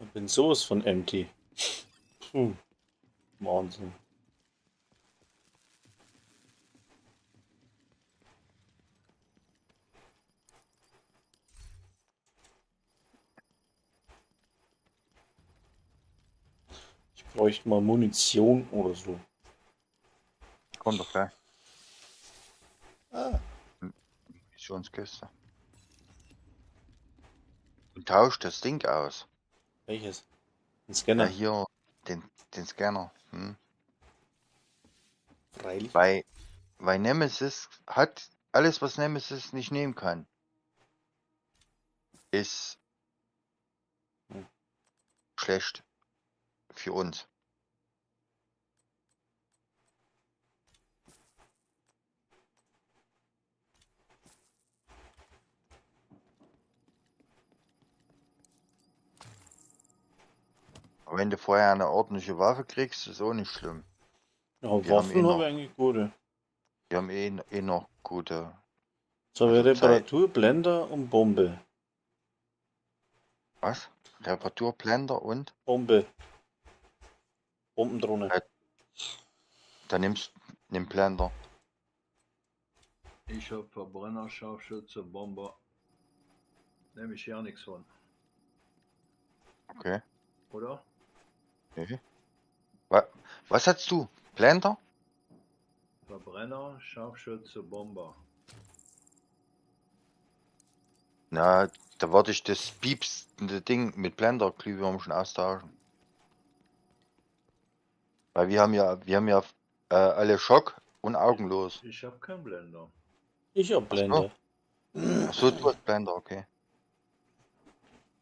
Ich bin sowas von empty. Puh. Wahnsinn. Ich bräuchte mal Munition oder so. Kommt doch gleich. Ah. Missionskiste. Und tauscht das Ding aus. Welches? Ein Ja, Scanner. hier, den Scanner. Hm. Freilich. Weil Nemesis hat alles, was Nemesis nicht nehmen kann. Ist Hm. schlecht für uns. Wenn du vorher eine ordentliche Waffe kriegst, ist auch nicht schlimm. Ja, haben Waffen eh noch- habe ich eigentlich gute. Die haben eh noch gute. So wie Also Reparatur, Blender und Bombe. Was? Reparaturblender und? Bombe. Bombendrohne. Dann nimm Blender. Ich hab Verbrenner, Scharfschütze, Bomber. Nehme ich ja nichts von, Okay. oder? Okay. Was hast du? Blender? Verbrenner, Scharfschütze, Bomber. Na, da wollte ich das piepsende Ding mit Blender Glühwürmchen schon austauschen. Weil wir haben ja alle Schock und augenlos. Ich hab keinen Blender. Ich hab Ach so. Blender. Achso, du hast Blender, okay.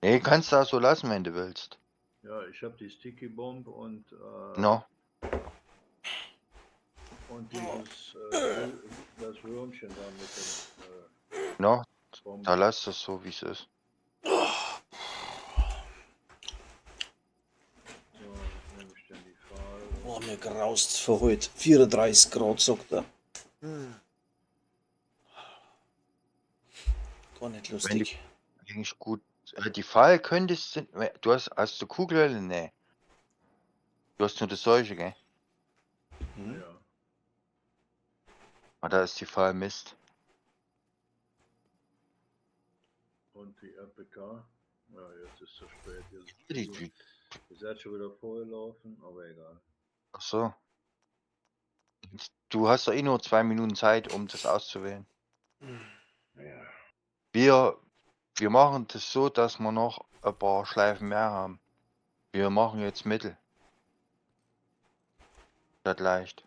Nee, kannst du auch so lassen, wenn du willst. Ja, ich hab die Sticky Bomb und No. dieses das Würmchen da mit dem No, Bomben. da lass das so, wie es ist. So, was nehme ich denn die Farbe? Oh, mir graust für heute. 34 Grad, sagt er. Gar nicht lustig. Eigentlich gut. Die Fall könntest du hast du Kugelhölle? Nee. Du hast nur das solche, gell? Hm? Ja. Ah, da ist die Fall Mist. Und die RPK. Ja, jetzt ist es spät. Die- Ihr seid schon wieder vorgelaufen, aber egal. Ach so. Du hast doch eh nur 2 Minuten Zeit, um das auszuwählen. Ja. Wir machen das so, dass wir noch ein paar Schleifen mehr haben. Wir machen jetzt Mittel. Das leicht.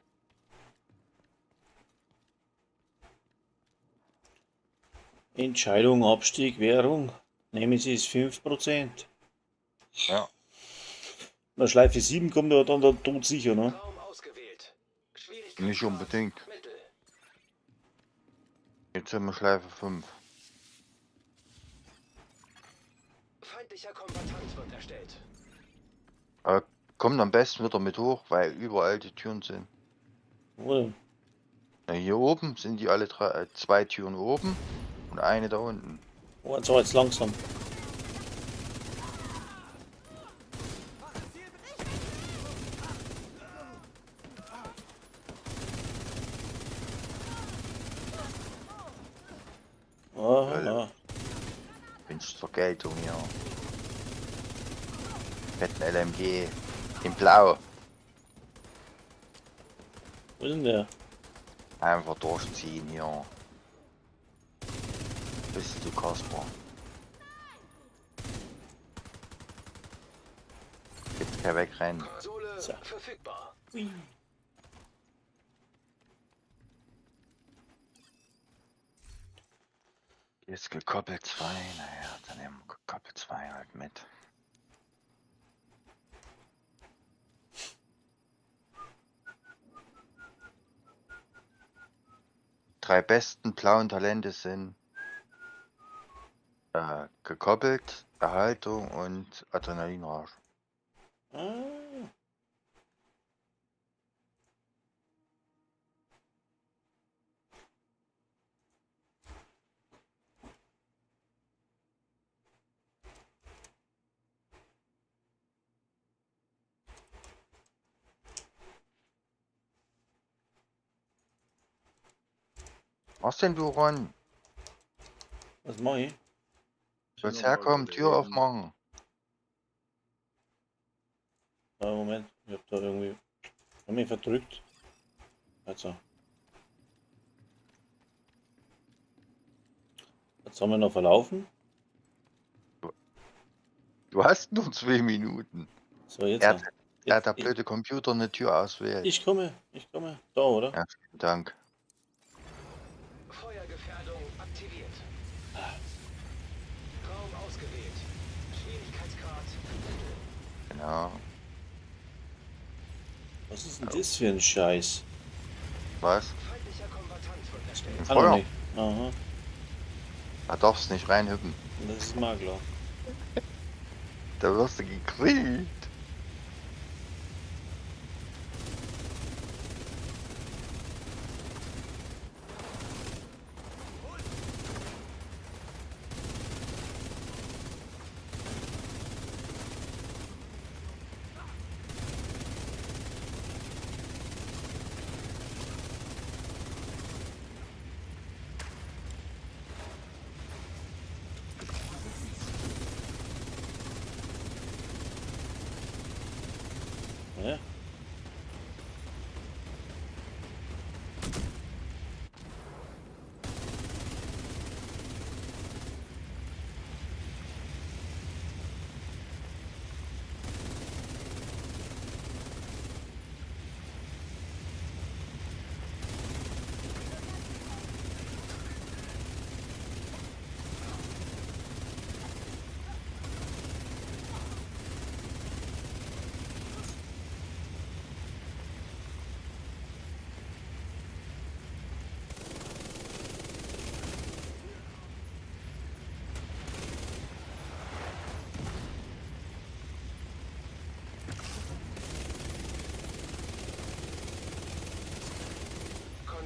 Entscheidung, Abstieg, Währung. Nehmen Sie es 5%. Ja. Na, Schleife 7 kommt ja dann der Tod sicher, ne? Raum ausgewählt. Schwierigkeitsgrad Nicht unbedingt. Mittel. Jetzt sind wir Schleife 5. Feindlicher Kombatant wird erstellt. Kommt am besten wieder mit hoch, weil überall die Türen sind. Wo denn? Na, hier oben sind die alle 2 Türen oben und eine da unten. Oh, jetzt langsam. Aha. Wünscht Vergeltung hier. Fetten LMG. In Blau. Wo ist denn der? Einfach durchziehen hier. Bist du Kasper. Gibt's kein Wegrennen. Konsole So. verfügbar. Jetzt gekoppelt 2. Naja, dann nehmen wir gekoppelt 2 halt mit. Drei besten blauen Talente sind gekoppelt, Erhaltung und Adrenalinrausch. Ah. Was denn du, Ron? Was mach ich? Sollst herkommen, Tür aufmachen. Moment, ich hab da irgendwie. Hab mich verdrückt. Also. Jetzt haben wir noch verlaufen. Du hast nur 2 Minuten. So, jetzt. Er hat der jetzt blöde Computer eine Tür auswählt. ich komme. Da, oder? Ja, vielen Dank. Feuergefährdung aktiviert. Raum ausgewählt. Schwierigkeitsgrad Mittel. Genau. Was ist denn das für ein Scheiß? Was? Feindlicher Kombatant wird erstellt. Ein Kann doch Feuer? nicht. Aha, Da darfst du nicht reinhüppen. das ist mal klar. Da wirst du gekriegt.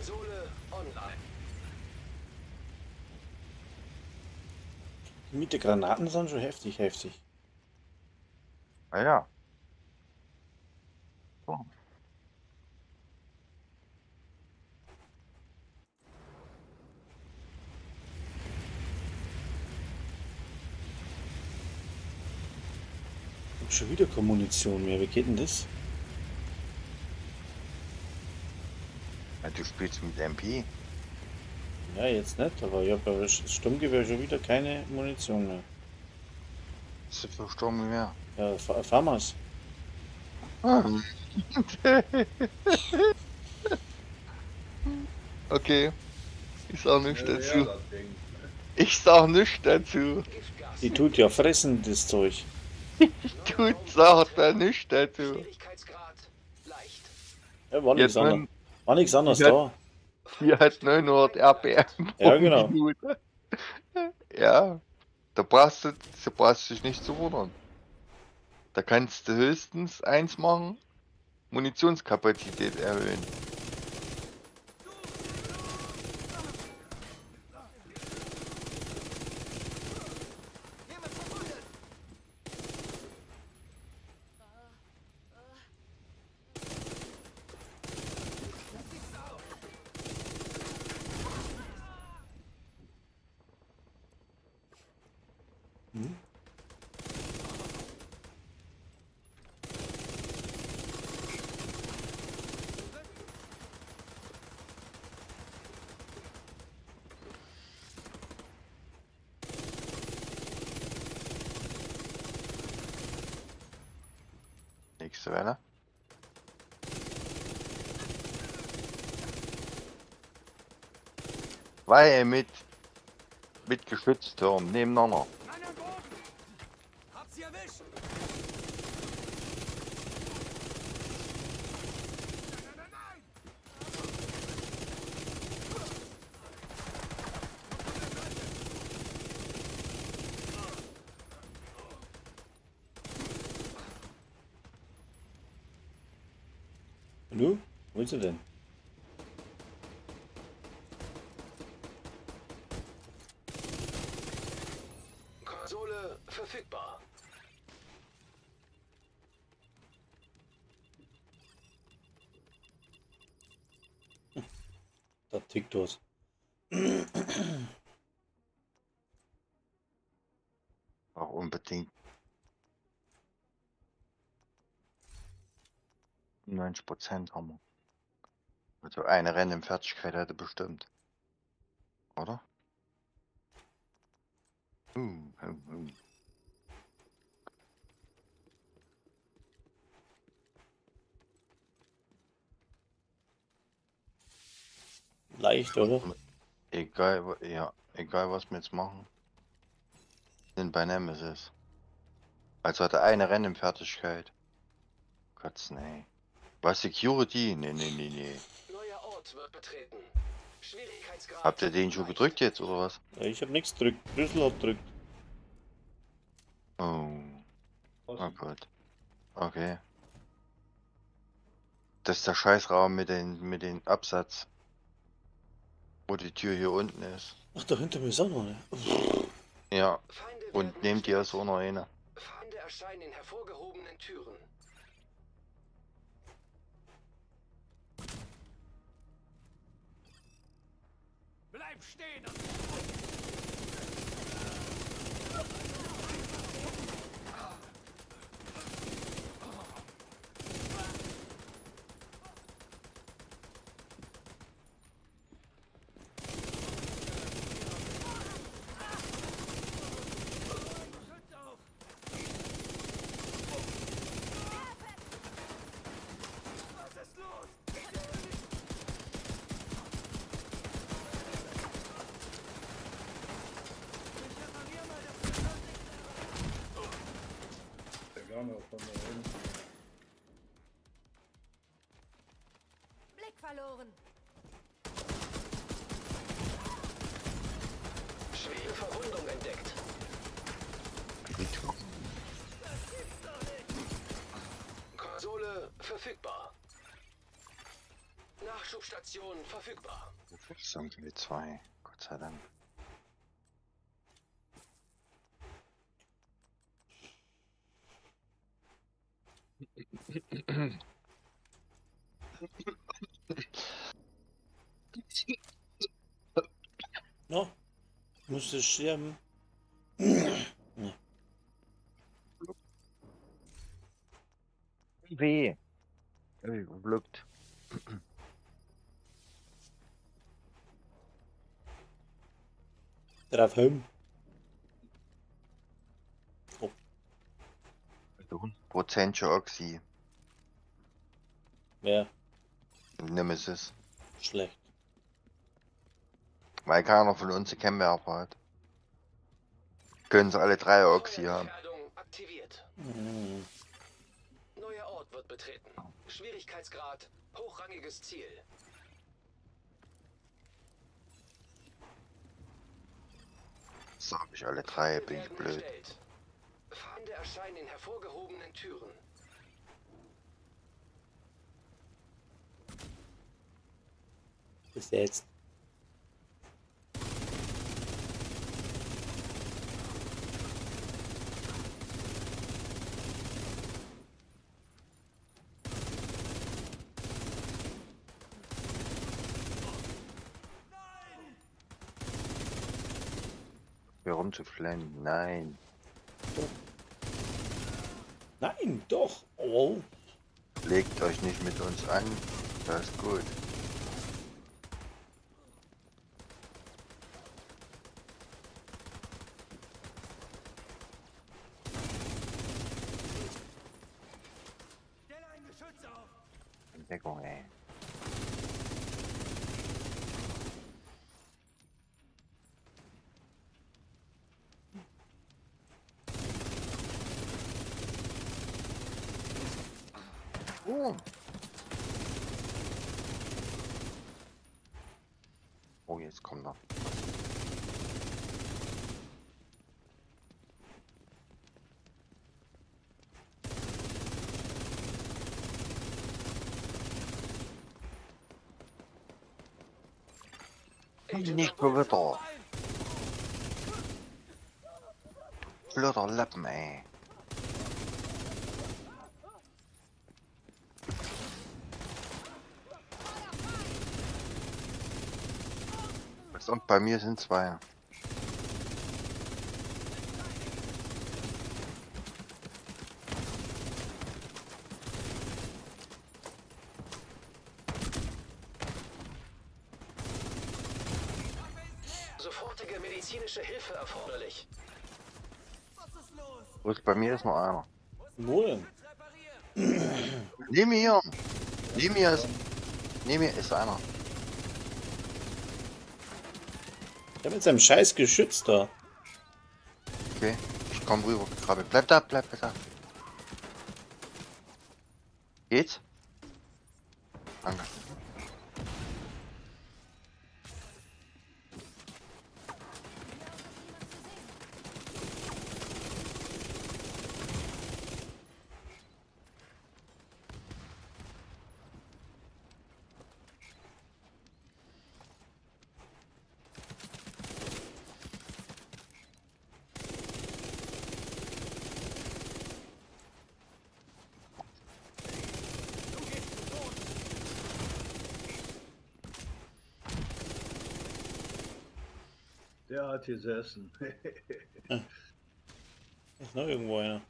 Konsole online. Mit den Granaten sind schon heftig, heftig. Ah ja. So. Ich hab schon wieder keine Munition mehr. Wie geht denn das? Ja, du spielst mit MP. Ja, jetzt nicht, aber ich habe bei das Sturmgewehr schon wieder keine Munition mehr. Das ist für Sturmgewehr. Ja, fahren wir's. Okay. Ich sag nichts Ja, dazu. das Ding. Ich sag nichts dazu. Giftgas. Die tut ja fressen, das Zeug. Du sagst da nichts dazu. Schwierigkeitsgrad leicht. Ja, war nichts Jetzt anderes. War nichts anderes Ja. da. Hier hat 900 RPM pro Ja, genau. Minute. Ja, da brauchst du dich nicht zu wundern. Da kannst du höchstens eins machen, Munitionskapazität erhöhen. Nächste Welle. Zwei mit Geschützturm nebeneinander. Mann am Boden! Hab sie erwischt! Nein, nein, nein! Und du? Wo ist sie denn? Konsole verfügbar. Da tickt was. Auch unbedingt 90% haben wir. Also eine Rennfertigkeit hätte bestimmt. Oder? Uh. Leicht, oder? Egal, egal was wir jetzt machen. Sind bei Nemesis. Also hat er eine Rennfertigkeit. Kotzen, ey. Was Security? Nee. Neuer Ort wird betreten. Schwierigkeitsgrad. Habt ihr den schon leicht. gedrückt jetzt oder was? Ja, ich hab nichts gedrückt. Brüssel hat gedrückt. Oh Gott. Okay. Das ist der Scheißraum mit den Absatz. Wo die Tür hier unten ist. Ach, da hinter mir ist auch noch eine. Ja. Feinde Und werden nehmt ihr nicht so noch eine. Feinde erscheinen in hervorgehobenen Türen. Bleib stehen! Was ist los? Der Gunner von da hinten. Blick verloren. Schwere Verwundung entdeckt. Konsole verfügbar. Nachschubstation verfügbar. Rüstung wie 2. Gott sei Dank. No, musst du sterben. Weh. Glückt. Drauf heim. 100% schon Oxy. Wäre Nemesis. schlecht. Weil keiner von uns eine Kennwerfer hat. Können sie alle 3 Oxy haben. Feuergefährdung aktiviert. Mhm. Neuer Ort wird betreten. Schwierigkeitsgrad hochrangiges Ziel. So hab ich alle 3, bin ich Werden blöd. erstellt. Feinde erscheinen in hervorgehobenen Türen. Bis jetzt. Hier rumzuflennen. Nein. Nein, doch. Oh. Legt euch nicht mit uns an. Das ist gut. Stell ein Geschütz auf! Entdeckung, ey. Oh, jetzt kommt er. Nicht Gewitter. Blöder Lappen, ey. Und bei mir sind 2. Sofortige medizinische Hilfe erforderlich. Was ist los? Und bei mir ist noch einer. Wo denn? Reparieren! Neben mir! Neben mir ist einer. Der mit seinem scheiß Geschütz da. Okay, ich komm rüber gekrabbelt. Bleib da, bleib da. Geht's? Danke. Der hat gesessen. Ist noch irgendwo einer.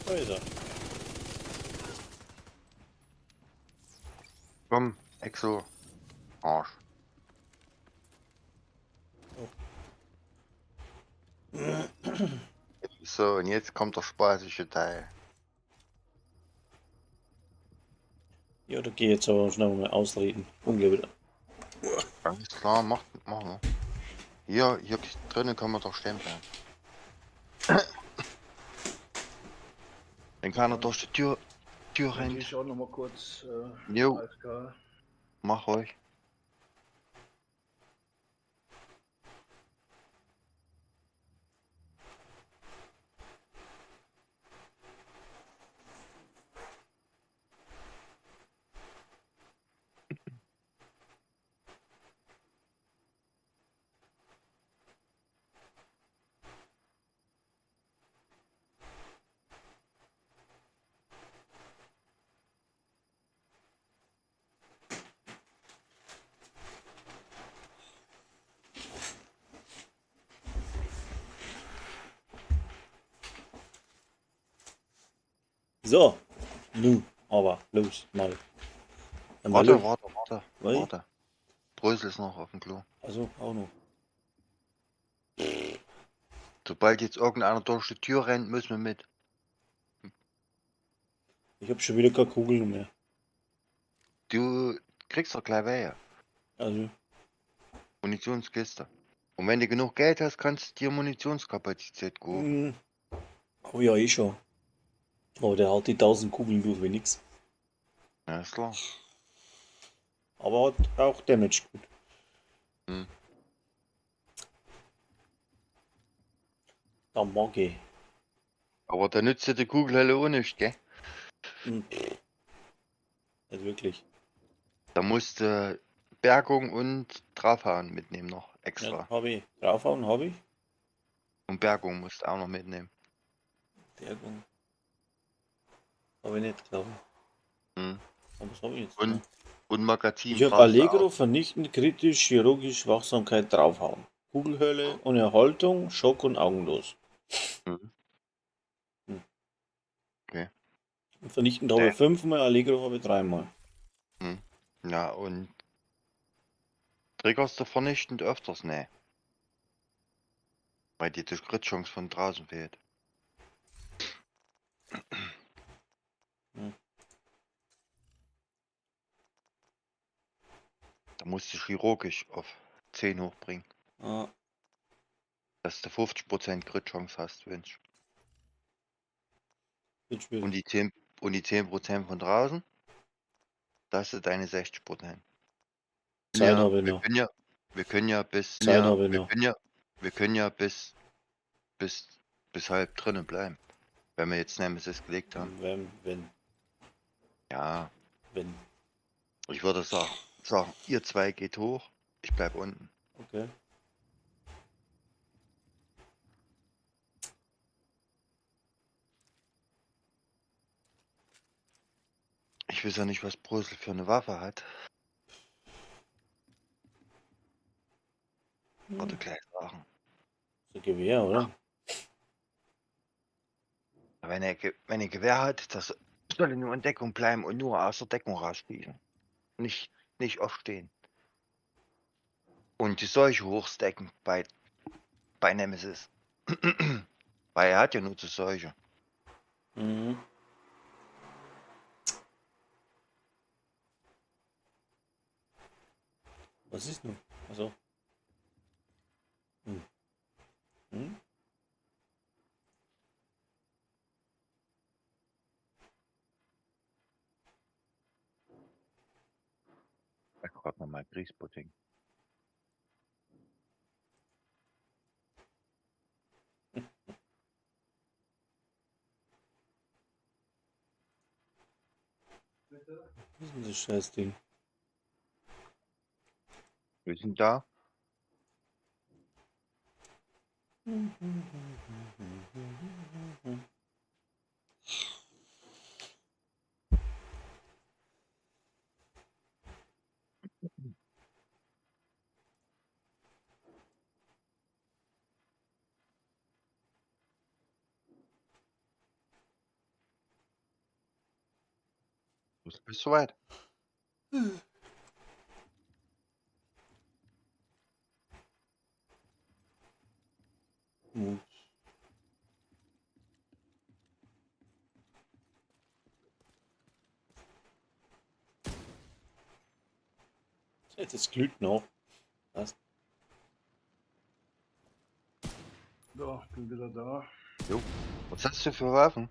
Da ist er. Komm, Exo. Arsch. So, und jetzt kommt der spaßige Teil. Ja, da geh jetzt aber schnell mal ausreden. Unglaublich. Alles klar, mach mal. Hier drinnen kann man doch stempeln. Wenn keiner durch die Tür Gehe rennt. ich auch noch mal kurz Jo. AFK. Mach euch. So, nu, aber los, mal. Dann mal Warte, los. Weil- warte. Brösel ist noch auf dem Klo. Also, auch noch. Sobald jetzt irgendeiner durch die Tür rennt, müssen wir mit. Ich hab schon wieder keine Kugeln mehr. Du kriegst doch gleich welche. Also, Munitionskiste. Und wenn du genug Geld hast, kannst du dir Munitionskapazität kaufen. oh ja, eh schon. Aber der haut die 1000 Kugeln durch wie nix. Ja, ist klar. Aber hat auch Damage gut. Hm. Da mag ich. Aber da nützt dir die Kugelhelle auch nicht, gell? Nicht wirklich. Da musst du Bergung und Draufhauen mitnehmen noch Ja, extra. habe ich. Draufhauen habe ich. Und Bergung musst du auch noch mitnehmen. Bergung. Habe ich nicht, glaube ich. Hm. Aber was habe ich jetzt? Und, und Magazin. Ich habe brauchst du Allegro, auch. vernichtend, kritisch, chirurgisch, Wachsamkeit, draufhauen. Kugelhölle und Erhaltung, Schock und augenlos. Mhm. Okay. Und vernichtend habe ich 5-mal, Allegro habe ich 3-mal. Ja, und triggerst du vernichtend öfters? Nee. Weil dir die Crit-Chance von draußen fehlt. Hm. Da musst du chirurgisch auf 10 hochbringen. Ah, Dass du 50% Crit-Chance hast, wünsch. wird schwierig. Und die 10% von draußen, das sind deine 60%. Zeit Ja, habe ich noch. wir können ja bis, Zeit ja, habe ich wir noch. können ja bis halb drinnen bleiben. Wenn wir jetzt Nemesis gelegt haben. Wenn. Ja, ich würde sagen, ihr zwei geht hoch, ich bleib unten. Okay. Ich weiß ja nicht, was Brösel für eine Waffe hat. Würde gleich sagen. So Gewehr, oder? Wenn er Gewehr hat, das soll er nur in Deckung bleiben und nur aus der Deckung rausschießen. Nicht aufstehen. Und die Seuche hochstecken bei Nemesis. Weil er hat ja nur die Seuche. Mhm. Was ist nun? Also. Hm? Ich frag nochmal Grießpudding. Was ist denn das Scheißding? Wir sind da. Bist du soweit? Hm. Das glüht noch. Passt. So, bin wieder da. Jo. Was hast du für Waffen?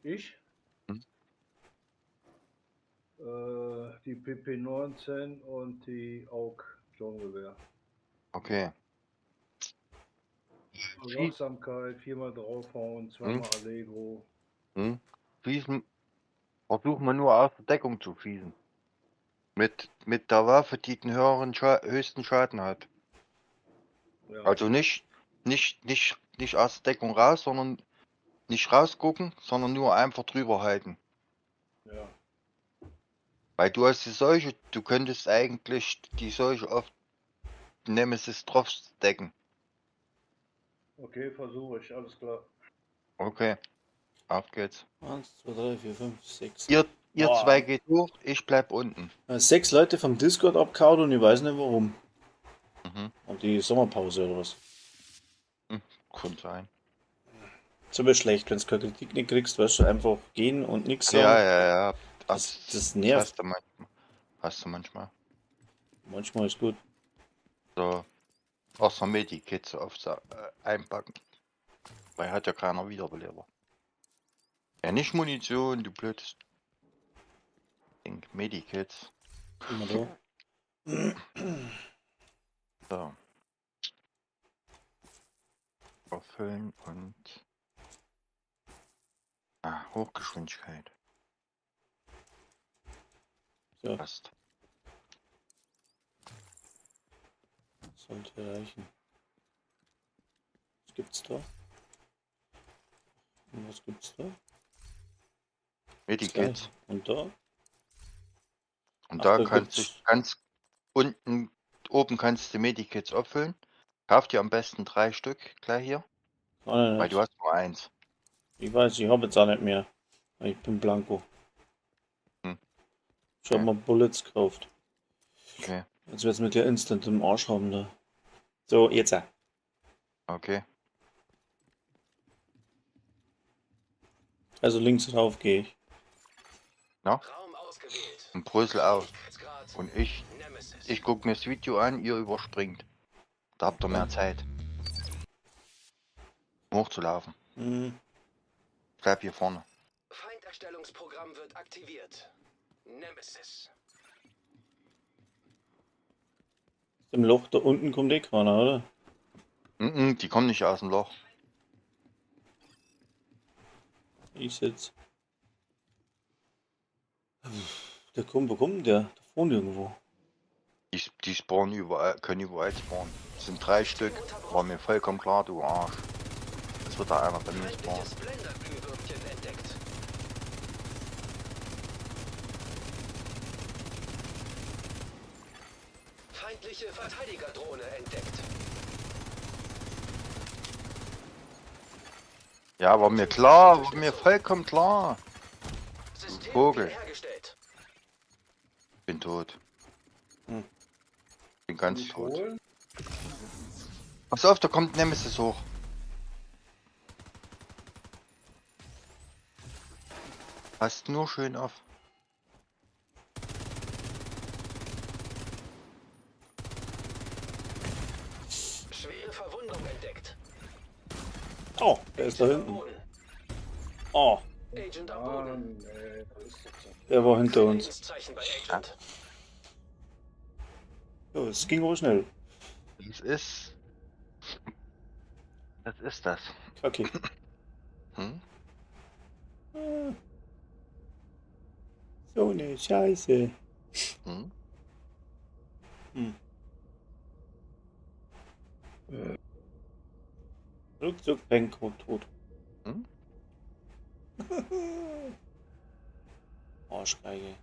Ich? Hm? Die PP19 und die AUG Sturmgewehr. Okay. Wachsamkeit, 4-mal draufhauen, 2-mal Allegro. Hm? Schießen. Versuch mal nur aus der Deckung zu schießen. Mit der Waffe, die den höchsten Schaden hat. Ja, Also nicht aus der Deckung raus, sondern nicht rausgucken, sondern nur einfach drüber halten. ja. Weil du hast die Seuche, du könntest eigentlich die Seuche auf Nemesis drauf decken. Okay, versuche ich, alles klar. Okay. Auf geht's. 1, 2, 3, 4, 5, 6. Ihr Boah. zwei geht hoch, ich bleib unten. 6 Leute vom Discord abgehauen und ich weiß nicht warum. Mhm. Und die Sommerpause oder was. Kann sein. So wird schlecht, wenn du keine Kritik nicht kriegst, weißt du, einfach gehen und nichts sagen. Ja. Das nervt. Hast du manchmal. Manchmal ist gut. So. Außer Medikits einpacken. Weil hat ja keiner Wiederbeleber. Ja, nicht Munition, du blödes Ding. Medikits. Immer da. So. Auffüllen und Hochgeschwindigkeit. So, Passt. sollte reichen. Was gibt's da? Und was gibt's da? Medikits. Und da? Und Ach, da da kannst du gibt's- ganz oben kannst du Medikits auffüllen. Kauf dir am besten 3 Stück gleich hier, Kann ich weil du nicht. hast nur 1. Ich weiß, ich habe jetzt auch nicht mehr. Ich bin blanco. Hm. Ich habe Okay. mal Bullets gekauft. Okay. Jetzt wird's mit der Instant im Arsch haben da. So, jetzt. Okay. Also links rauf gehe ich. Raum ausgewählt. Und Brüssel auch. Grad. Und ich Nemesis. gucke mir das Video an, ihr überspringt. Da habt ihr mehr Zeit. Hochzulaufen. Hm. Ich bleib hier vorne. Feinderstellungsprogramm wird aktiviert. Nemesis. Im Loch da unten kommt eh keiner, oder? Die kommen nicht aus dem Loch. Ich sitz. Der kommt, wo kommt denn der? Da vorne irgendwo. Die spawnen überall, können überall spawnen. Es sind 3 Stück. War mir vollkommen klar, du Arsch. Es wird da einer bei mir spawnen. Feindliches Blenderglühwürmchen entdeckt. Feindliche Verteidigerdrohne entdeckt. Ja, war mir klar, war mir vollkommen klar. System Vogel. wiederhergestellt. Bin tot. Hm. Bin ganz Nicht tot. holen? Pass auf, da kommt Nemesis hoch. Passt nur schön auf. Schwere Verwundung entdeckt. Oh, der ist da Agent am hinten. Boden. Oh, Agent am Ah, Boden. nee, das ist doch so. der war hinter uns. Lebenszeichen bei Agent. Oh, es ging aber schnell. Das ist. Das ist das. Kacke. Hm? So eine Scheiße. Hm? Rückzug, Penko, tot. Hm? Arschgeige.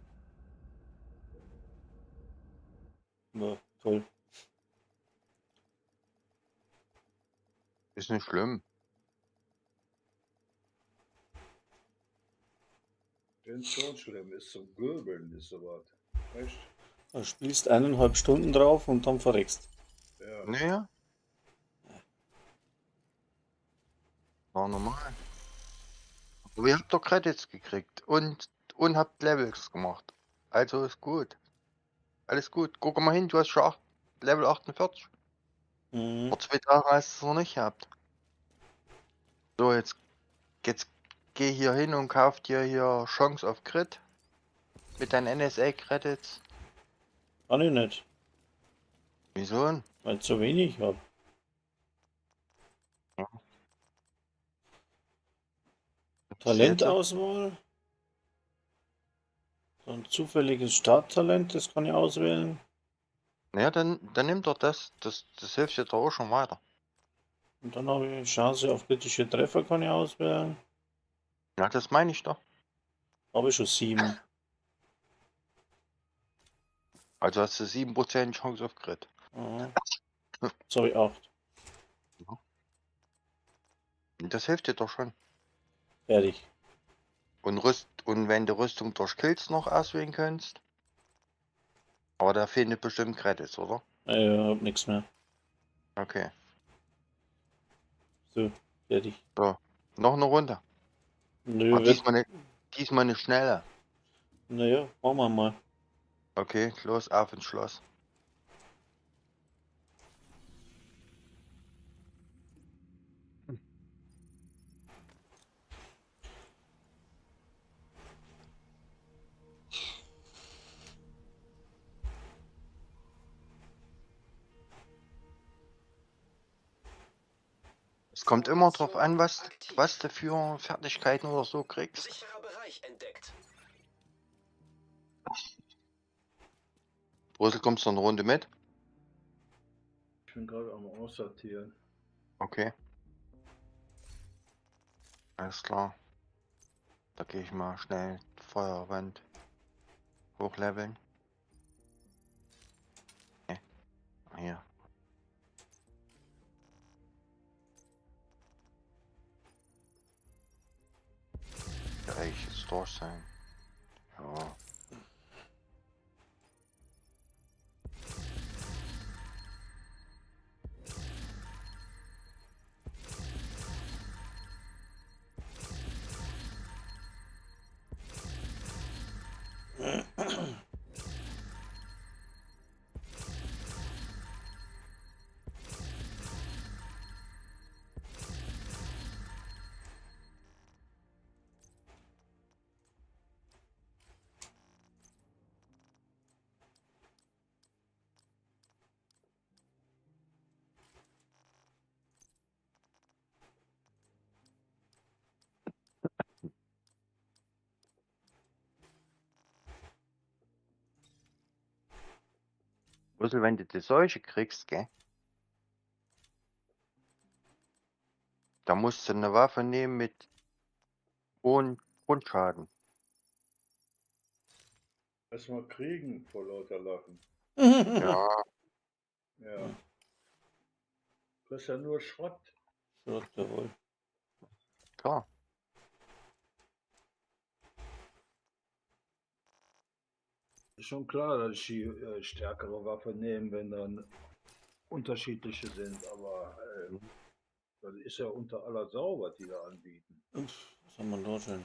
Ja, toll. Ist nicht schlimm. Wenn es schon schlimm ist, zum Göbeln ist sowas. Echt? Du spielst 1,5 Stunden drauf und dann verreckst. Ja. Naja. War normal. Aber ihr habt doch Credits gekriegt und habt Levels gemacht. Also ist gut. Alles gut. Guck mal hin, du hast schon Level 48. Mhm. Vor 2 Tagen hast du es noch nicht gehabt. So, jetzt geh hier hin und kauf dir hier Chance auf Crit. Mit deinen NSA-Credits. Kann ich nicht, Wieso? weil ich zu wenig habe. Ja. Talentauswahl. So ein zufälliges Starttalent, das kann ich auswählen. Naja, dann nimm doch das. Das hilft dir doch auch schon weiter. Und dann habe ich Chance auf kritische Treffer, kann ich auswählen. Ja, das meine ich doch. Habe ich schon 7. Also hast du 7% Chance auf Crit. Mhm. Jetzt habe ich 8. Das hilft dir doch schon. Fertig. Und wenn du Rüstung durch Kills noch auswählen kannst. Aber da fehlen dir bestimmt Credits, oder? Ja, hab nix mehr. Okay. So, fertig. So. Noch eine Runde. Nö, Aber diesmal eine schnelle. naja, machen wir mal. Okay, los, auf ins Schloss. Es kommt immer drauf an, was du für Fertigkeiten oder so kriegst. Sicherer Bereich entdeckt. Brüssel, kommst du noch eine Runde mit? Ich bin gerade am Aussortieren. Okay. Alles klar. Da gehe ich mal schnell die Feuerwand hochleveln. Nee. Hier. Ja, eigentlich jetzt durch sein. Ja. Brüssel, wenn du die Seuche kriegst, gell? Da musst du eine Waffe nehmen mit hohem Grundschaden. Erstmal kriegen vor lauter Lachen. Ja, Ja. Das ist ja nur Schrott. Schrott, jawohl. klar. Ist schon klar, dass ich die stärkere Waffe nehme, wenn dann unterschiedliche sind, aber das ist ja unter aller Sau, was die da anbieten. Was haben wir da schon?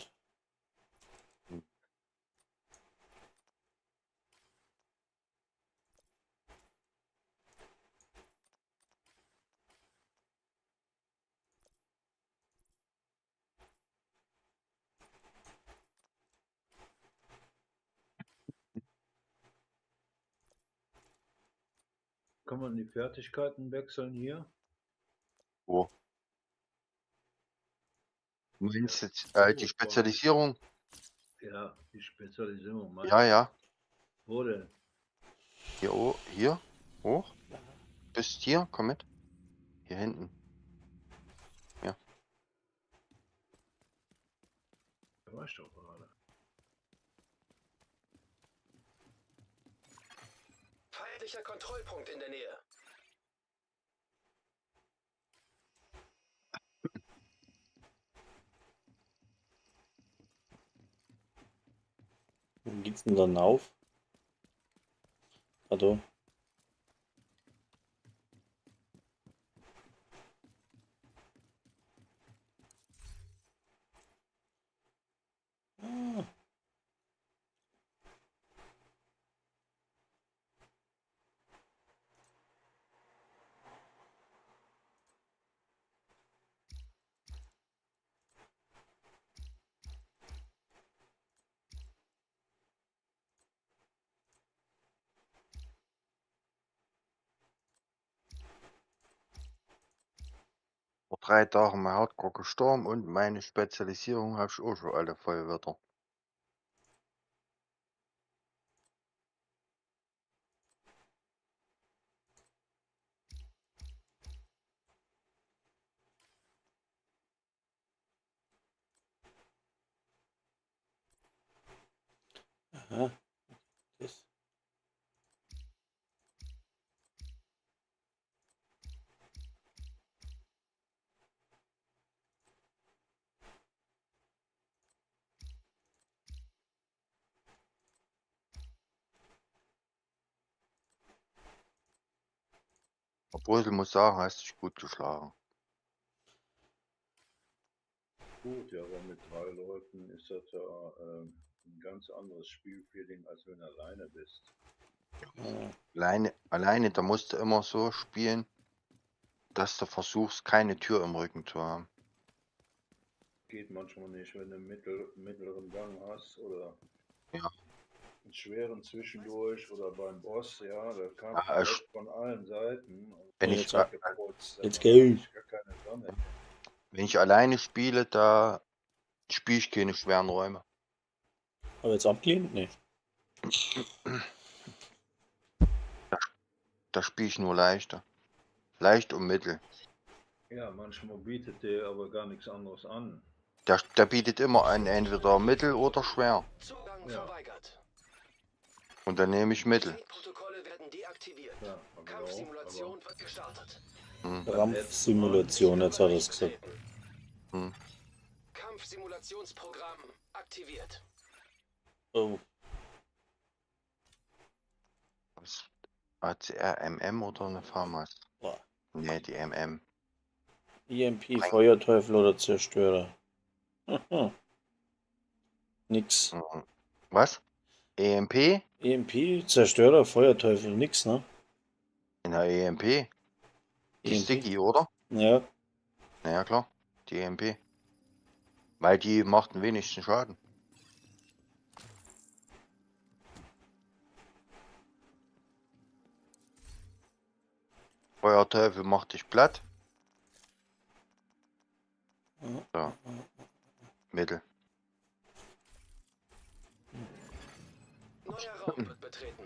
Kann man die Fertigkeiten wechseln hier? Wo? Du meinst jetzt die So, Spezialisierung? Ja, die Spezialisierung. Ja, ja. Wo denn? Hier, hier, hoch. Bis hier, komm mit. Hier hinten. Da war ich doch gerade. Feindlicher Kontrollpunkt in der Nähe. Wo geht's denn dann auf? Ah, da. Ah. Vor 3 Tagen mal Hardcore gestorben und meine Spezialisierung habe ich auch schon alle Feuerwetter. Aha. Das. Brösel muss sagen, hast dich gut geschlagen. Gut, ja, aber mit 3 Leuten ist das ja ein ganz anderes Spielfeeling, als wenn du alleine bist. Alleine, da musst du immer so spielen, dass du versuchst, keine Tür im Rücken zu haben. Geht manchmal nicht, wenn du einen mittleren Gang hast oder Ja. einen schweren zwischendurch oder beim Boss, ja, da kam Ja, direkt von allen Seiten. Und Wenn Ja, ich, jetzt, geputzt, jetzt da hab geh. ich gar keine Sonne. wenn ich alleine spiele, da spiele ich keine schweren Räume. Aber jetzt abgelehnt? Nee. Da spiele ich nur leichter. Leicht und mittel. Ja, manchmal bietet der aber gar nichts anderes an. Der bietet immer an, entweder mittel oder schwer. Zugang Ja. verweigert. Und dann nehme ich mittel. Protokolle werden deaktiviert. Ja, aber Kampfsimulation wird gestartet. Hm. Kampfsimulation, jetzt hat er es gesagt. Hm. Kampfsimulationsprogramm aktiviert. Oh, Was? ACR MM oder eine FAMAS? boah. Ne, die MM. EMP, Feuerteufel oder Zerstörer? Nix. Mhm. Was? EMP? EMP, Zerstörer, Feuerteufel, nix, ne? In der EMP? Die EMP? Sticky, oder? Ja, Naja, klar. Die EMP. Weil die macht den wenigsten Schaden. Feuerteufel macht dich platt. So. Mittel. Neuer Raum wird betreten.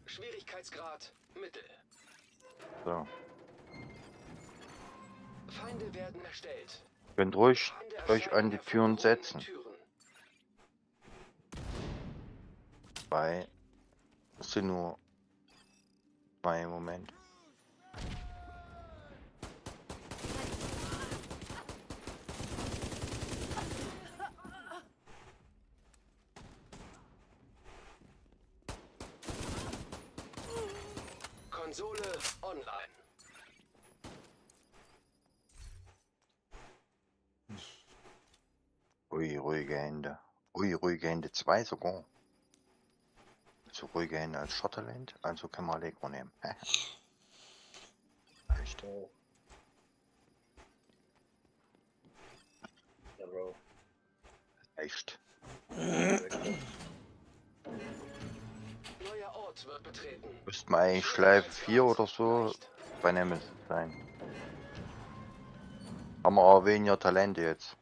Schwierigkeitsgrad Mittel. So. Feinde werden erstellt. Könnt ruhig Feinde euch an die erscheinen Türen hervorgehobene setzen. Türen. Weil es sind nur 2 im Moment. Konsole online. Ui, ruhige Hände. Ui, ruhige Hände 2 sogar. So ruhige Hände als Shotterland. Also kann man Allegro nehmen. Echt. Oh. Ja, Bro. Echt. Neuer Ort wird betreten. Müsste man eigentlich Schleife 4 oder so bei Nemesis sein. Haben wir aber weniger Talente jetzt.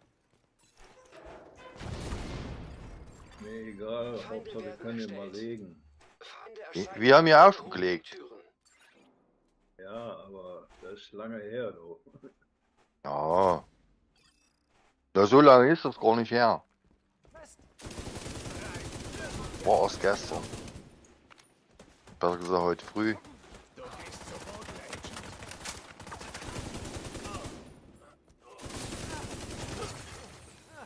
Mir egal, Hauptsache wir können den mal legen. Feinde Wir erscheinen haben ja auch schon hervorgehobene gelegt. Türen. Ja, aber das ist lange her, du. Ja. Ja, so lange ist das gar nicht her. War erst gestern. Besser gesagt heute früh.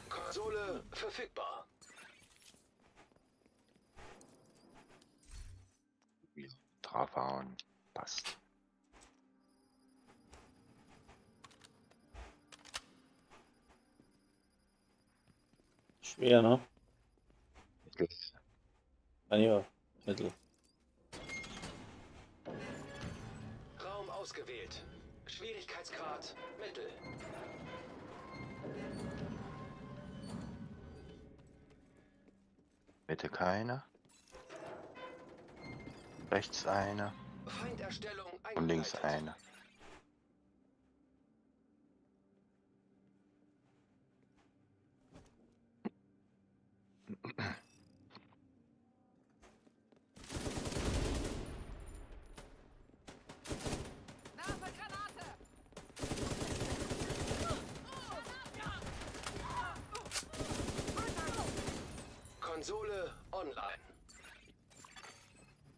Konsole verfügbar. Draufhauen. Passt. schwer, ne? Mittel. Ah, ja, Mittel. Raum ausgewählt. Schwierigkeitsgrad Mittel. Mitte keine. Rechts eine. Feinderstellung Und links eingeleitet. eine. Werfe Granate! Konsole online.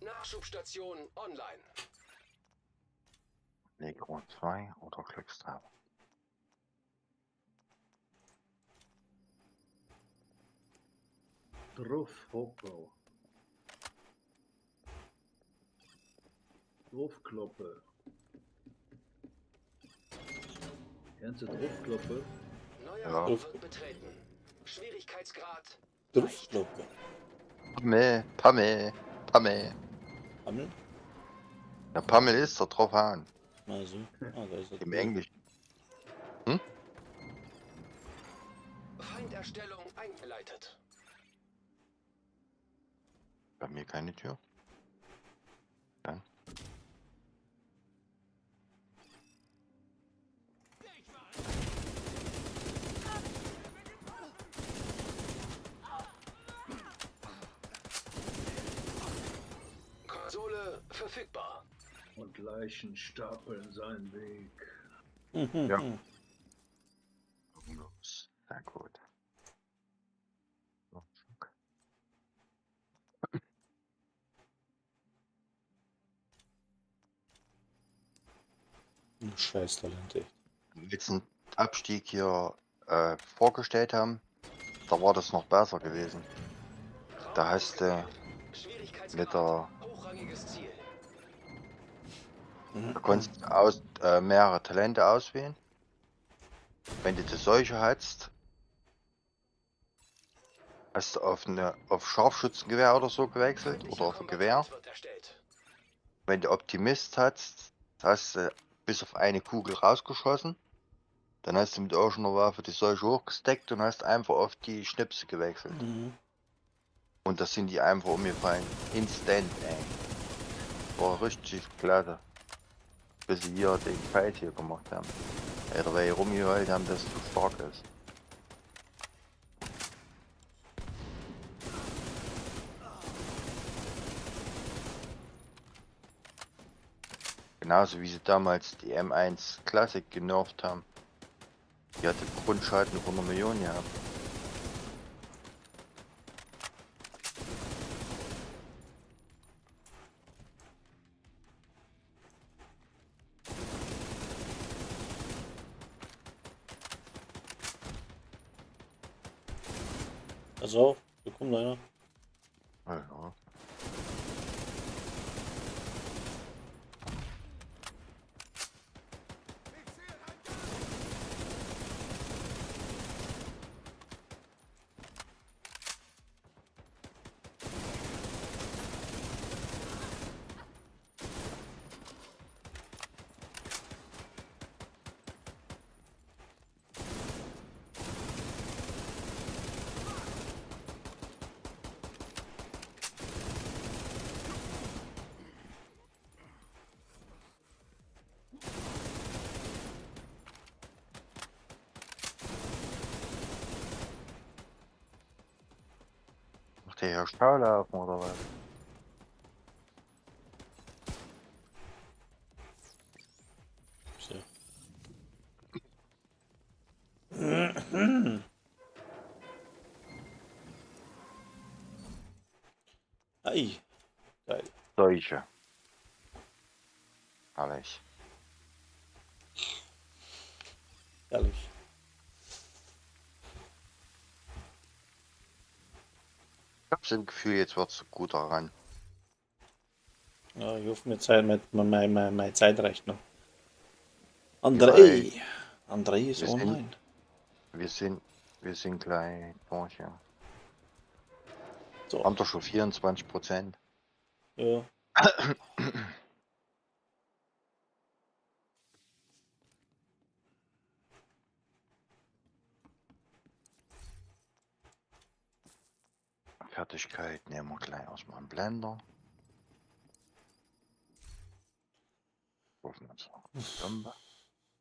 Nachschubstation online. Legro 2 oder Glückstreffer. Drauf, Hoppau. Draufkloppe. Ganze Druckkloppe. Neuer Ja. Raum wird betreten. Schwierigkeitsgrad. Druckgloppe. Pammel. Hammel? Ja, Pammel ist da drauf an. Also, da ist er. Im Englischen. Feinderstellung eingeleitet. Bei mir keine Tür. Dann. Konsole verfügbar. Und Leichen stapeln seinen Weg. Ja. Los. Sehr gut. So, fuck. Scheiß Talent, echt. Wenn wir jetzt einen Abstieg hier vorgestellt haben, da war das noch besser gewesen. Da hast du Schwierigkeitsgrad. mit der, Hochrangiges Ziel. du konntest mehrere Talente auswählen. Wenn du das solche hast, hast du auf Scharfschützengewehr oder so gewechselt oder auf ein Gewehr. Wird erstellt. Wenn du Optimist hast du bis auf eine Kugel rausgeschossen. Dann hast du mit irgendeiner Waffe die solche hochgesteckt und hast einfach auf die Schnipse gewechselt. Mhm. Und das sind die einfach umgefallen. Instant, ey. War richtig klasse. Bis sie hier den Fight hier gemacht haben. Ey, da weil die rumgeheult haben, dass es zu stark ist. Genauso wie sie damals die M1 Classic genervt haben. Die hatte Grundschaden von 100 Millionen gehabt. Pass auf, da kommt einer. Ja. Macht der hier Staulaufen oder was? So. Ei, geil. Solche. Herrlich. Ehrlich. Ich hab's im Gefühl, jetzt wird's gut daran. Ja, ich hoffe, meine Zeit reicht noch. André ist Wir sind- online. Wir sind gleich durch, ja. So, Haben doch schon 24%. ja. Fertigkeit nehmen wir gleich aus meinem Blender. Rufen uns noch eine Bombe.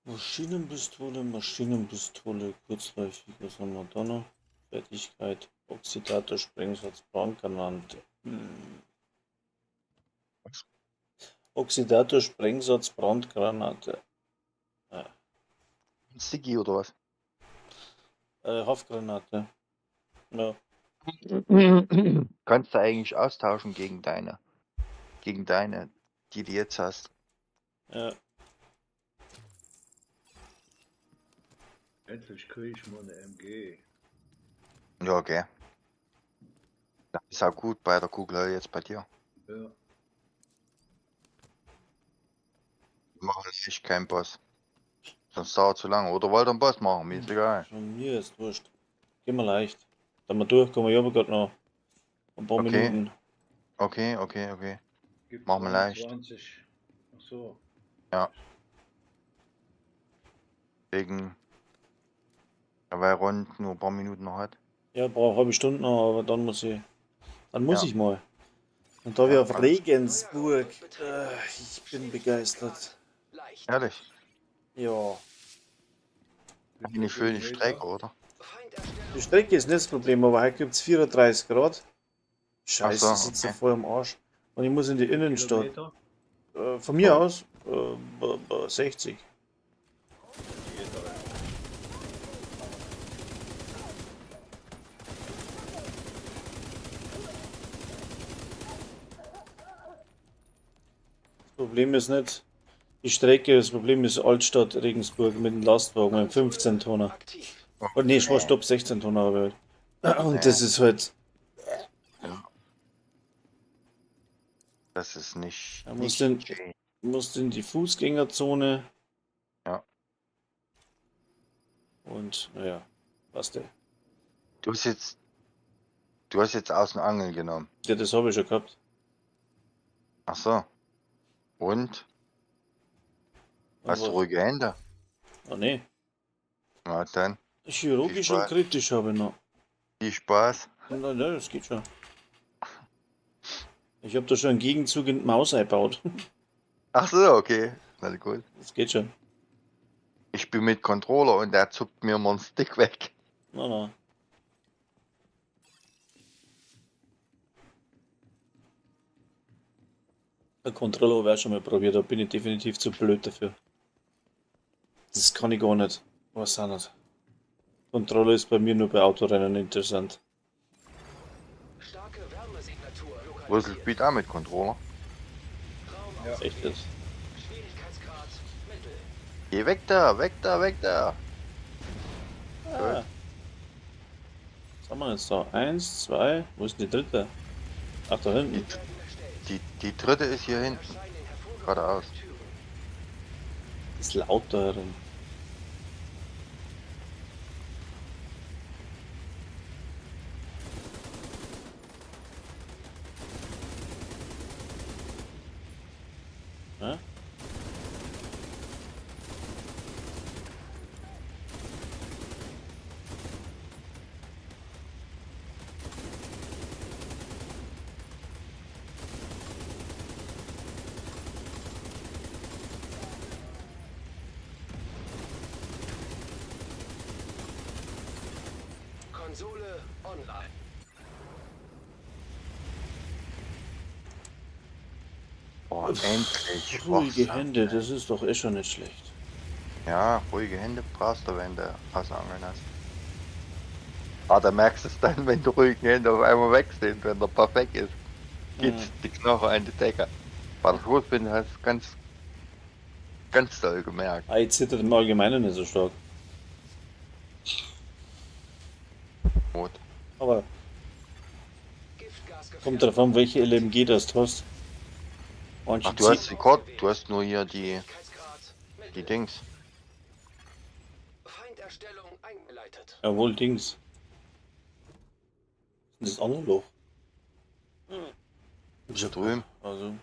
Maschinenpistole, kurzläufig, was haben wir da noch? Fertigkeit, Oxidator, Sprengsatz, Brandgranate. Was? Oxidator, Sprengsatz, Brandgranate. Sticky oder was? Haftgranate. Ja, Kannst du eigentlich austauschen gegen deine, die du jetzt hast. ja. Endlich kriege ich mal eine MG. Ja, okay. Das ist auch gut bei der Kugel jetzt bei dir. Ja. Wir machen echt keinen Boss. Sonst dauert zu lange. Oder wollt ihr einen Boss machen? Mir ist egal. Von mir ist wurscht. Gehen wir leicht. Dann wir durchkommen. Ich habe gerade noch ein paar Okay. Minuten. Okay. Gibt Machen wir leicht. 21. Ach so. Wegen. Weil Ron nur ein paar Minuten noch hat. Ja, brauche eine halbe Stunde noch, aber dann muss ich. Dann muss Ja. ich mal. Und da wir Ja, auf alles. Regensburg. Ich bin begeistert. Leicht. Ehrlich. Ja. Eine schöne Strecke, oder? Feinderstellung. Die Strecke ist nicht das Problem, aber heute gibt es 34 Grad. Scheiße, Ach ich so, sitze okay. voll am Arsch. Und ich muss in die Innenstadt. Kilometer? Von mir Oh. aus 60. Das Problem ist nicht die Strecke, das Problem ist Altstadt Regensburg mit dem Lastwagen, mit dem 15 Tonner. Aktiv. Oh, nee, stopp, 16 Tonner habe ich halt. Und das ist halt, Das ist nicht. Da muss nicht denn- schön. musst in die Fußgängerzone. Ja. Und naja, was der. Du hast jetzt aus dem Angeln genommen. Ja, das habe ich schon gehabt. Ach so. Und? Hast du Aber- ruhige Hände? Ah, nee. Na dann, Chirurgisch Viel und Spaß. kritisch habe ich noch. viel Spaß. Na, das geht schon. Ich habe da schon einen Gegenzug in die Maus eingebaut. Ach so, okay. Na gut. Das geht schon. Ich bin mit Controller und der zuckt mir mal einen Stick weg. Na. Der Controller wäre schon mal probiert, da bin ich definitiv zu blöd dafür. Das kann ich gar nicht. Was auch nicht. Controller ist bei mir nur bei Autorennen interessant. Starke Wärmesignatur Rüssel lokalisiert. spielt auch mit Controller. Raum Echt jetzt? Schwierigkeitsgrad Mittel. Geh weg da, weg da, weg da. Ah. Was haben wir jetzt da? 1, 2, wo ist denn die dritte? Ach, da hinten. Werden erstellt. Die dritte ist hier hinten. Erscheinen hervorragende Geradeaus. Türen. Ist laut da herum. Ja? Konsole online. Oh, endlich. Ruhige wachsam. Hände, das ist doch eh schon nicht schlecht. Ja, ruhige Hände brauchst du, wenn du Außenangeln hast. Ah, da merkst du es dann, wenn die ruhigen Hände auf einmal weg sind, wenn der perfekt ist. Geht's die Knochen an die Decke. Bei der Schlussbinde hast du ganz doll gemerkt. Ah, ich zittert im Allgemeinen nicht so stark. Gut. Aber Giftgas kommt drauf an, welche LMG das du hast. Manche Ach, du hast die Kord, du hast nur hier die Schwierigkeitsgrad Mittel. Dings. Feinderstellung eingeleitet. Jawohl, Dings. Das andere Loch. Hier drüben. Also.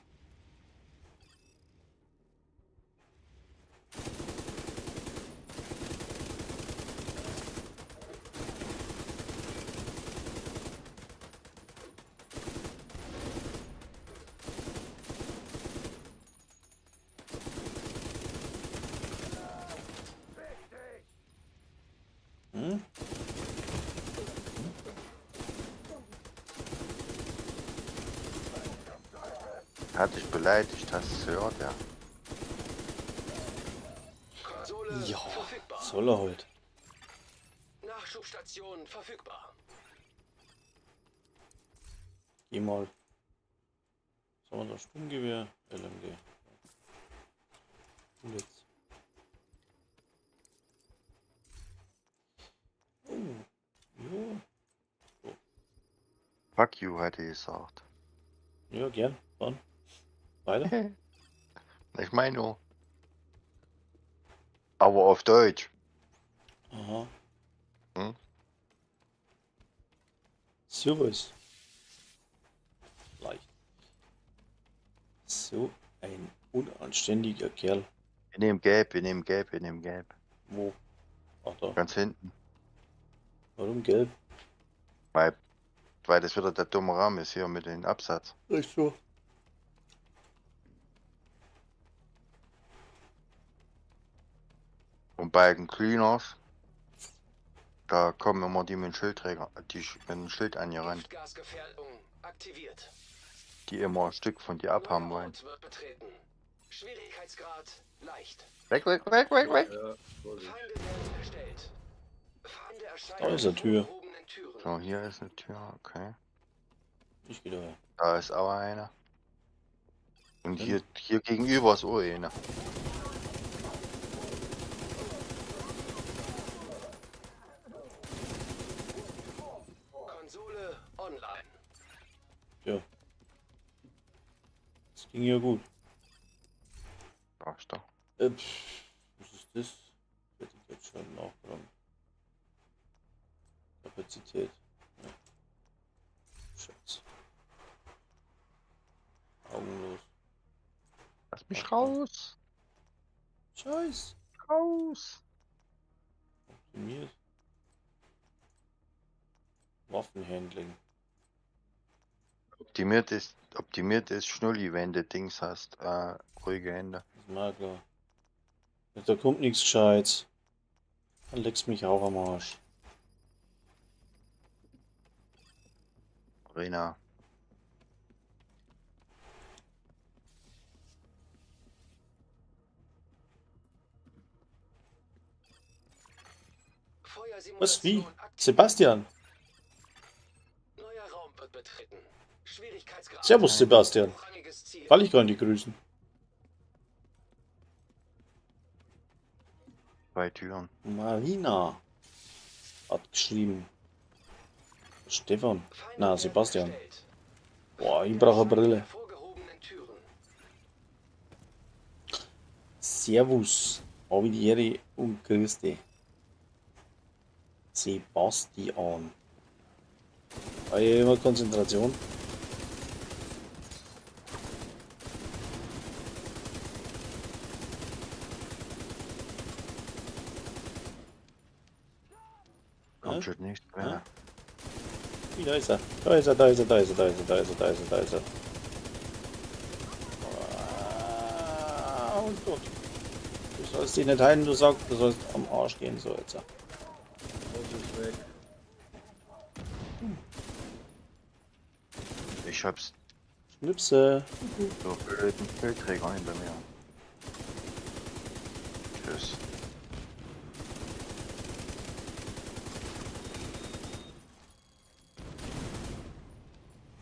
Hm? Hat dich beleidigt, hast du es gehört, ja. Konsole Ja, verfügbar. soll er halt. Nachschubstation verfügbar. Geh mal. Was haben wir da? Sturmgewehr, LMG. Bullets. Ja. Fuck you, hätte ich gesagt. Ja, gern. Dann. Weiter. Ich meine nur. Aber auf Deutsch. Aha. Hm? Sowas. Leicht. So ein unanständiger Kerl. Wir nehmen gelb, wir nehmen gelb, wir nehmen gelb. Wo? Ach da. Ganz hinten. Warum gelb? Weil das wieder der dumme Rahmen ist hier mit dem Absatz. Echt so. Und bei den Cleaners, da kommen immer die mit dem Schildträger, die mit dem Schild angerannt, Giftgasgefährdung aktiviert. die immer ein Stück von dir abhaben wollen. Ort wird betreten. Schwierigkeitsgrad leicht. Weg, weg, weg, weg, weg! Ja, Vorsicht. Feinde werden erstellt. Feinde erscheinen Da ist eine mit Tür. vorgehobenen Türen. So, hier ist eine Tür, okay. Ich gehe daher. Da ist auch einer. Und Hm. hier gegenüber ist auch einer. Konsole online. Ja. Das ging ja gut. Da ist da. Was ist das? Ich hätte jetzt schon nachgenommen. Kapazität. Ja. Schatz. Augenlos. Lass mich raus! Scheiß. Raus! Optimiert. Waffenhandling. Optimiert ist Schnulli, wenn du Dings hast. Ruhige Hände. Das ist mal klar. Ja, da kommt nichts Gescheites. Dann leckst mich auch am Arsch. Arena. Was, wie? Feuersimulation aktiviert. Sebastian. Neuer Raum wird betreten. Schwierigkeitsgrad. Servus, Sebastian. Hochrangiges Ziel. Weil ich gar nicht grüßen. 2 Türen. Marina hat geschrieben. Stefan. Feinde Na, werden Sebastian. erstellt. Boah, ich brauche eine Brille. Vorgehobenen Türen. Servus. Habe die Ehre und grüß dich. Sebastian. Immer Konzentration. Kommt Ja? schon nicht Ja? mehr. Wie, da ist er. Da ist er, da ist er, da ist er, da ist er, da ist er, da ist er, da ist er. Ah, und tot. Du sollst dich nicht heilen, du sagst, du sollst am Arsch gehen, so jetzt. Haus ist weg. Ich hab's Schnipse. so blöden Schildträger hinter mir. Tschüss.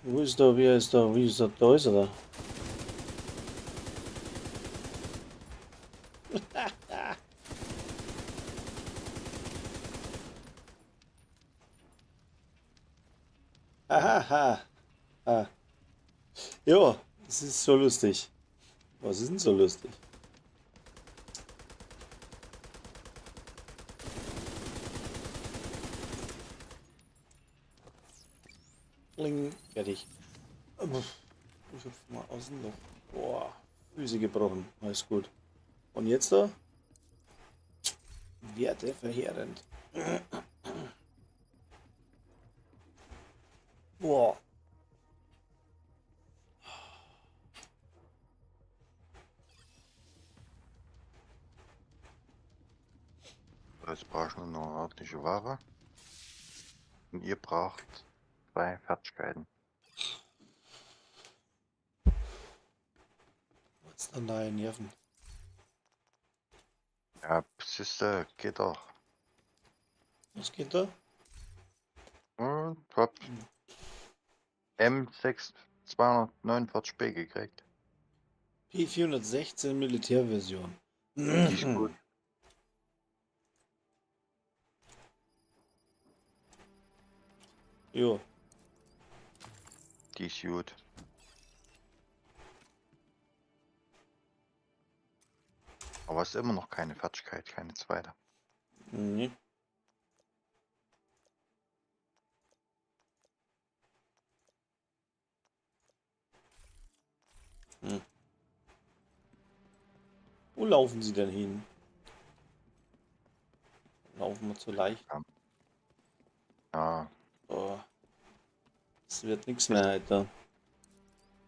Wo ist der, wer ist der, wie ist er, da ist er da. Hahaha. Ah. Ja, das ist so lustig. Was ist denn so lustig? Kling, fertig. Ich hüpf mal aus dem Loch. Boah, Füße gebrochen. Alles gut. Und jetzt da? Werte verheerend. Boah. Jetzt brauche ich nur noch eine ordentliche Ware. Und ihr braucht 2 Fertigkeiten. Was dann da in Nerven? Ja, siehste, geht doch. Was geht da? Und hab M6 249B gekriegt. P416 Militärversion. Die ist gut. Jo. Die ist gut. Aber es ist immer noch keine Fertigkeit, keine zweite. Nee. Wo laufen sie denn hin? Laufen wir zu leicht. Ja, Oh. Das wird nichts mehr heute.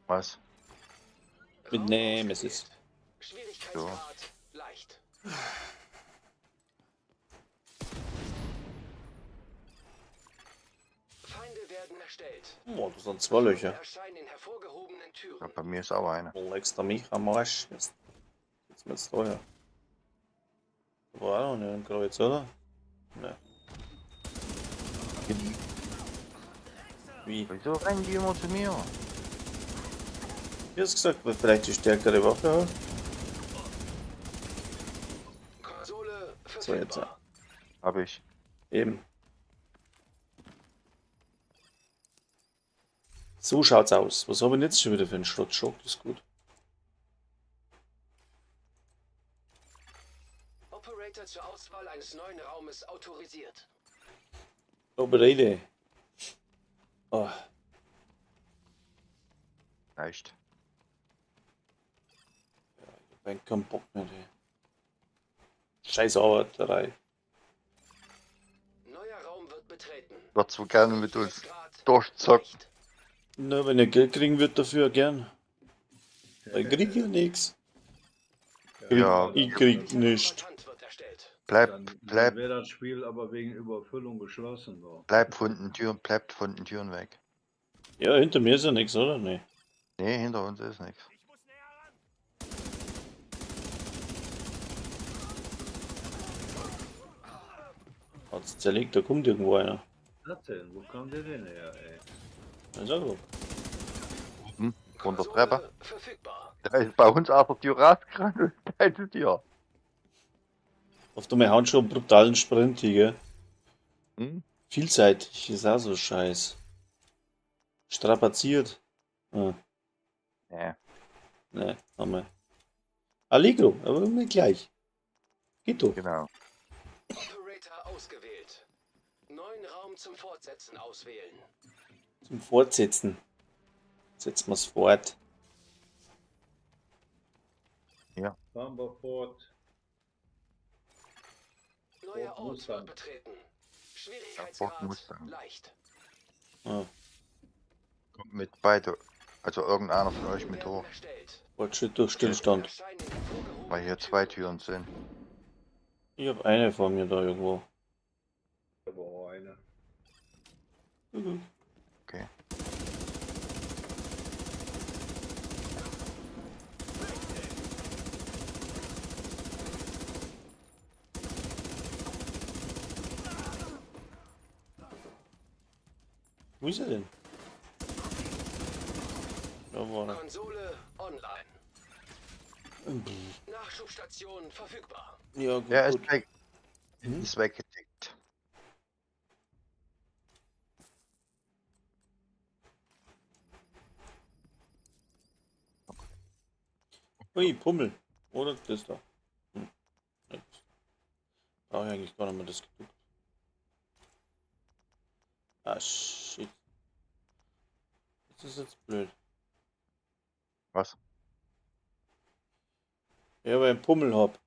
was? Mit Raum Nemesis. ausgewählt. Schwierigkeitsgrad leicht. Feinde werden erstellt. Oh, das sind zwei Löcher. Erscheinen in hervorgehobenen Türen. Ja, bei mir ist auch eine. Oh, extra mich am Arsch. Jetzt wird's teuer. Da war auch nicht ein Kreuz, oder? Ne. Wie? Wieso rennen die immer zu mir? Wie hast gesagt, weil vielleicht die stärkere Waffe hat? Konsole So, jetzt. verfügbar. Hab ich. Eben. So schaut's aus. Was habe ich denn jetzt schon wieder für einen Schrottschock? Das ist gut. Operator zur Auswahl eines neuen Raumes autorisiert. Oberede. Oh, Leicht. ich hab keinen Bock mehr. Ey. Scheiß Arbeiterei. Neuer Raum wird betreten. Wird so gerne mit uns Schwierigkeitsgrad durchzocken. leicht. Na, wenn ihr Geld kriegen wird dafür, gern. Ich krieg ja nichts. Ja, Ich krieg nicht. Kombatant wird erstellt. Dann Bleib wäre das Spiel aber wegen Überfüllung geschlossen. Doch. bleibt von den Türen weg. Ja, hinter mir ist ja nichts, oder? Nee. Nee, hinter uns ist nichts. Ich muss näher ran. Hat's zerlegt, da kommt irgendwo einer. Was denn? Wo kam der denn her, ey? Dann sag doch. Von der Konsole Treppe. verfügbar. Da ist bei uns auch der Tür rausgerannt und keine Tür. Auf der hauen schon einen brutalen Sprint hier, gell? Hm? Vielseitig ist auch so scheiß. Strapaziert. Ah, Nee. ne, haben wir. Allegro, aber nicht gleich. Geht doch. Genau. Operator ausgewählt. Neuen Raum zum Fortsetzen auswählen. Zum Fortsetzen. Setzen wir's fort. Fahren wir fort. Neuer Ford Ort Mustang. wird betreten. Ford Schwierigkeitsgrad Mustang. leicht. Ah, Kommt mit beide. Also irgendeiner von euch mit Werden hoch. erstellt. Fortschritt durch Stillstand. Erscheinen in hervorgehobenen Weil hier zwei Türen sind. Ich hab eine vor mir da irgendwo. Aber auch eine. Okay. Wo ist er denn? Da war er. Konsole online. Nachschubstation verfügbar. Ja, gut, Der gut. ist weg. Mhm. Ist weggedickt. Ui, Pummel. Oder das da. Hm. Nix. Brauche ich eigentlich gar nicht mehr das gedrückt. Ah, shit. Das ist jetzt blöd. Was? Ja, weil ich einen Pummel hab.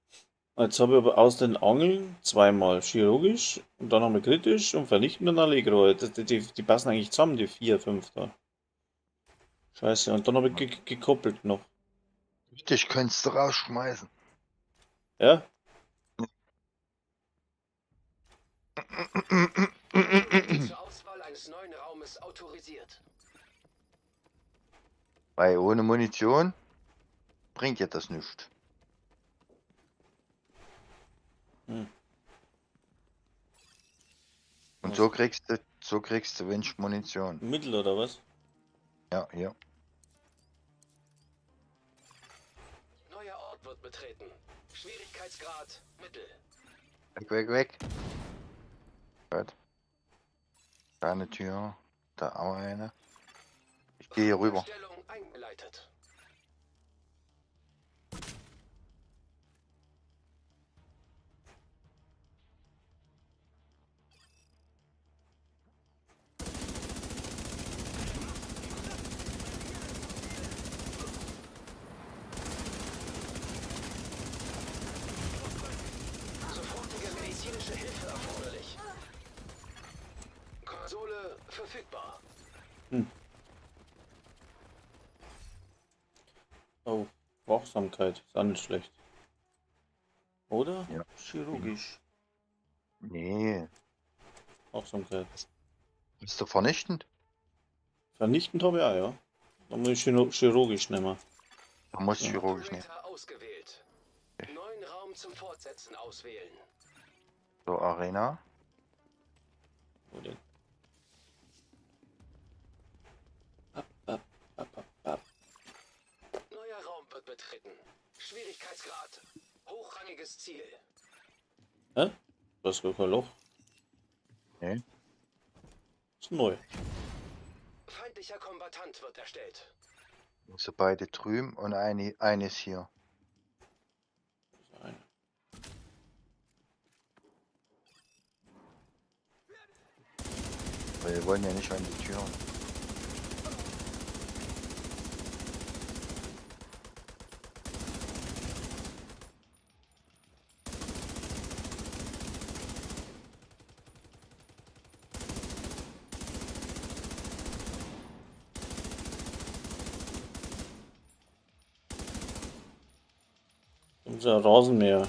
Jetzt habe ich aber aus den Angeln zweimal chirurgisch und dann haben wir kritisch und vernichten dann Allegro. Die passen eigentlich zusammen, die 4, 5 da. Scheiße, und dann habe ich gekoppelt noch. Dich könntest du rausschmeißen. Ja? Zur Auswahl eines neuen Raumes autorisiert. Weil ohne Munition bringt dir das nichts. Hm. Und Was? so kriegst du wenig Munition. Mittel oder was? Ja, hier. Neuer Ort wird betreten. Schwierigkeitsgrad mittel. Weg, weg, weg. Gut. Da eine Tür. Da auch eine. Ich gehe hier rüber. Stellung eingeleitet. verfügbar. Oh, Wachsamkeit. Ist auch nicht schlecht. Oder? Ja. Chirurgisch. Nee. Wachsamkeit. Bist du vernichtend? Vernichtend habe ich auch, ja. Dann muss ich chirurgisch nehmen. Da muss Ja. chirurgisch nehmen. Operator ausgewählt. Neuen Raum zum Fortsetzen auswählen. So, Arena. Wo denn? Neuer Raum wird betreten. Schwierigkeitsgrad. Hochrangiges Ziel. Hä? Das ist gar kein Loch. Nee. Ist neu. Feindlicher Kombatant wird erstellt. So beide drüben und eines hier. Das ist eine. Weil wir wollen ja nicht an die Türen. Unser Rasenmäher.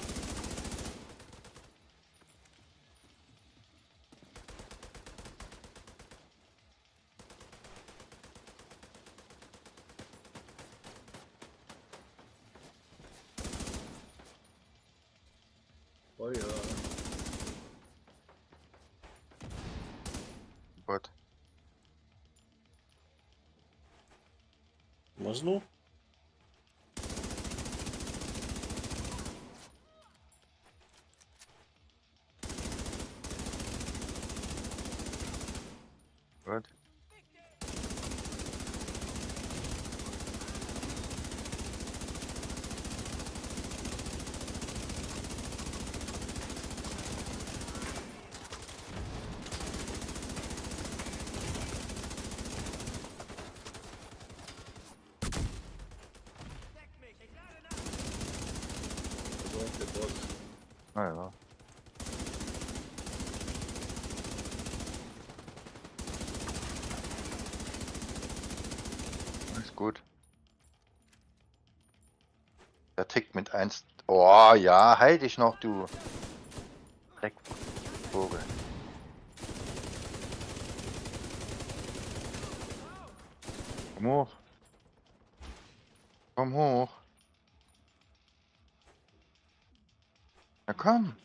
Feuer. Gott. Was noch? Gut. Deck mich! Ich lade nach! So ist der Boss. Naja. Alles gut. Der tickt mit 1. Oh ja, halt dich noch, du Dreckvogel. Komm hoch. Komm hoch. Na komm.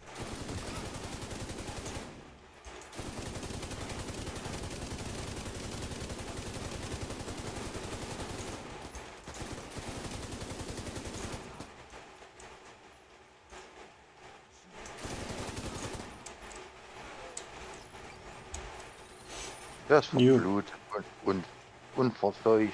Der ist von Jo. Blut und unverseucht.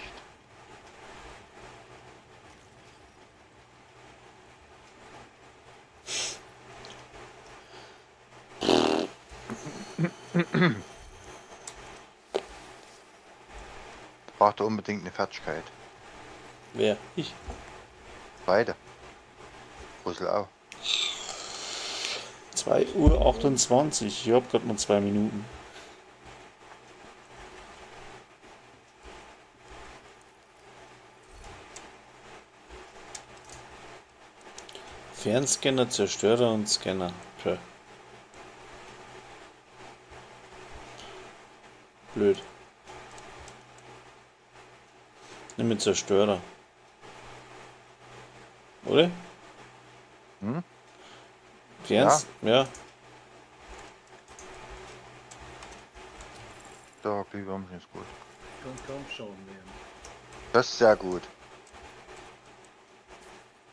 Braucht er unbedingt eine Fertigkeit. Wer? Ich. Beide. Brüssel auch. 2:28 Uhr. Ich hab grad noch 2 Minuten. Fernscanner, Zerstörer und Scanner. Tja. Blöd. Nimm mit Zerstörer. Oder? Hm? Ja. Da, Glühwürmchen ist gut. Kann kaum schauen nehmen. Das ist sehr gut.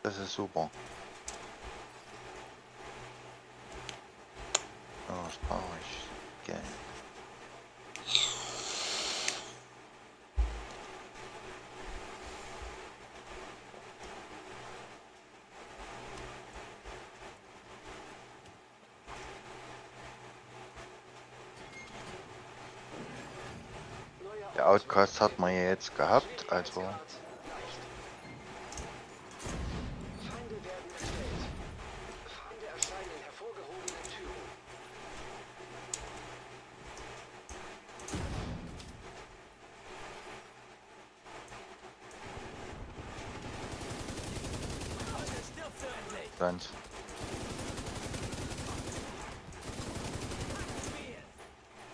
Das ist super. So, was brauche ich? Geld. Neuer Der Outcast hat man ja jetzt gehabt, also Schwierigkeitsgrad leicht. Feinde werden erstellt. Feinde erscheinen in hervorgehobenen Türen. Ganz.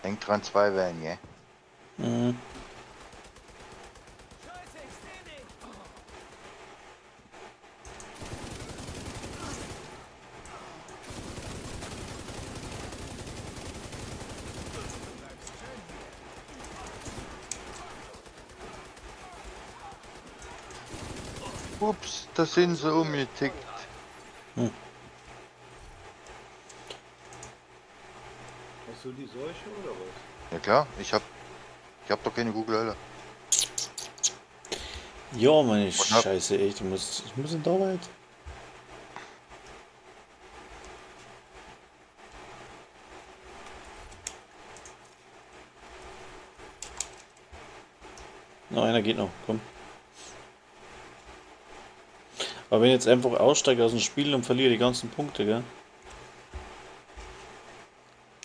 Hängt dran 2 Wellen, gell? Mhm. Scheiße, ich seh dich! Ups, da sind sie umgetickt. Hast du die Seuche oder was? Ja klar, ich hab doch keine Google Hölle. Ja, meine hab- Scheiße, echt. Ich muss in der Arbeit. Na, einer geht noch, komm. Aber wenn ich jetzt einfach aussteige aus dem Spiel und verliere die ganzen Punkte, gell?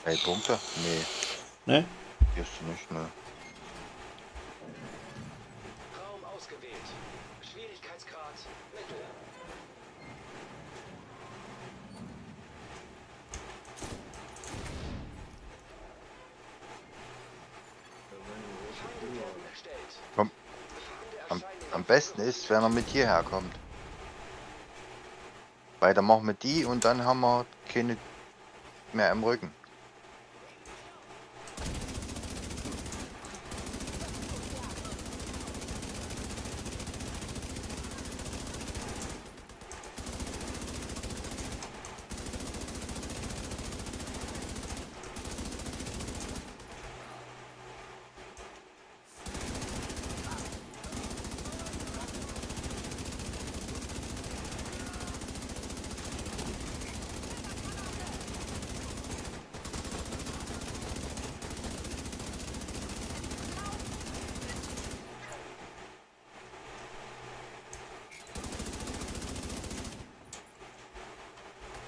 3 Punkte? Nee, Ne? hier ist nicht, ne. Raum ausgewählt. Schwierigkeitsgrad Mittel. Feinde werden erstellt. Komm, Feinde am erscheinen besten ist, wenn er mit hierher kommt. Weil dann machen wir die und dann haben wir keine mehr im Rücken.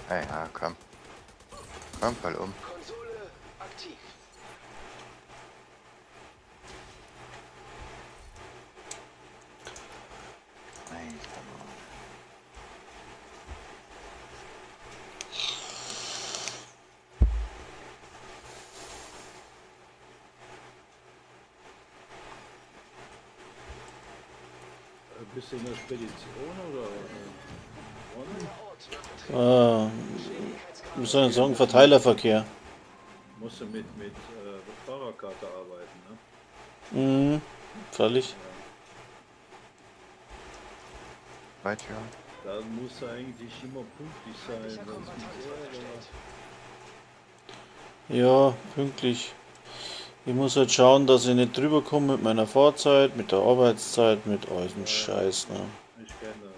Ja, komm. Komm, fall um. Konsole aktiv. Bist du in der Spedition oder? Wohnen? Der Ort wird betreten. Wir sollen sagen, Verteilerverkehr. Musst du mit Fahrerkarte arbeiten, ne? Mhm. Freilich. Weit ja. Da musst du eigentlich immer pünktlich sein. Feindlicher sonst Kombatant geht's wird Ärger. erstellt. Ja, pünktlich. Ich muss halt schauen, dass ich nicht drüber komme mit meiner Fahrzeit, mit der Arbeitszeit, mit eurem Scheiß, ne? Ich kenne das.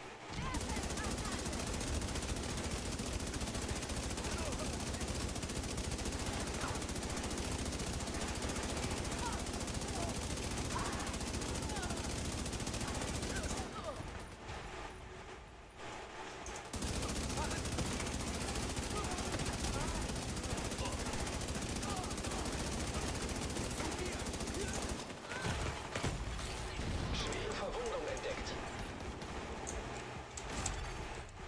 Schwere Verwundung entdeckt.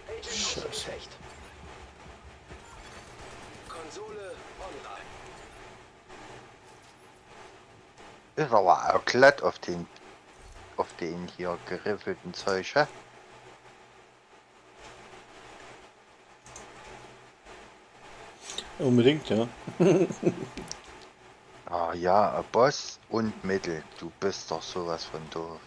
Agent außer Gefecht. Konsole online. Ist aber auch glatt auf den hier geriffelten Zeug, hä? Unbedingt, ja. Ah ja, Boss und Mittel. Du bist doch sowas von doof.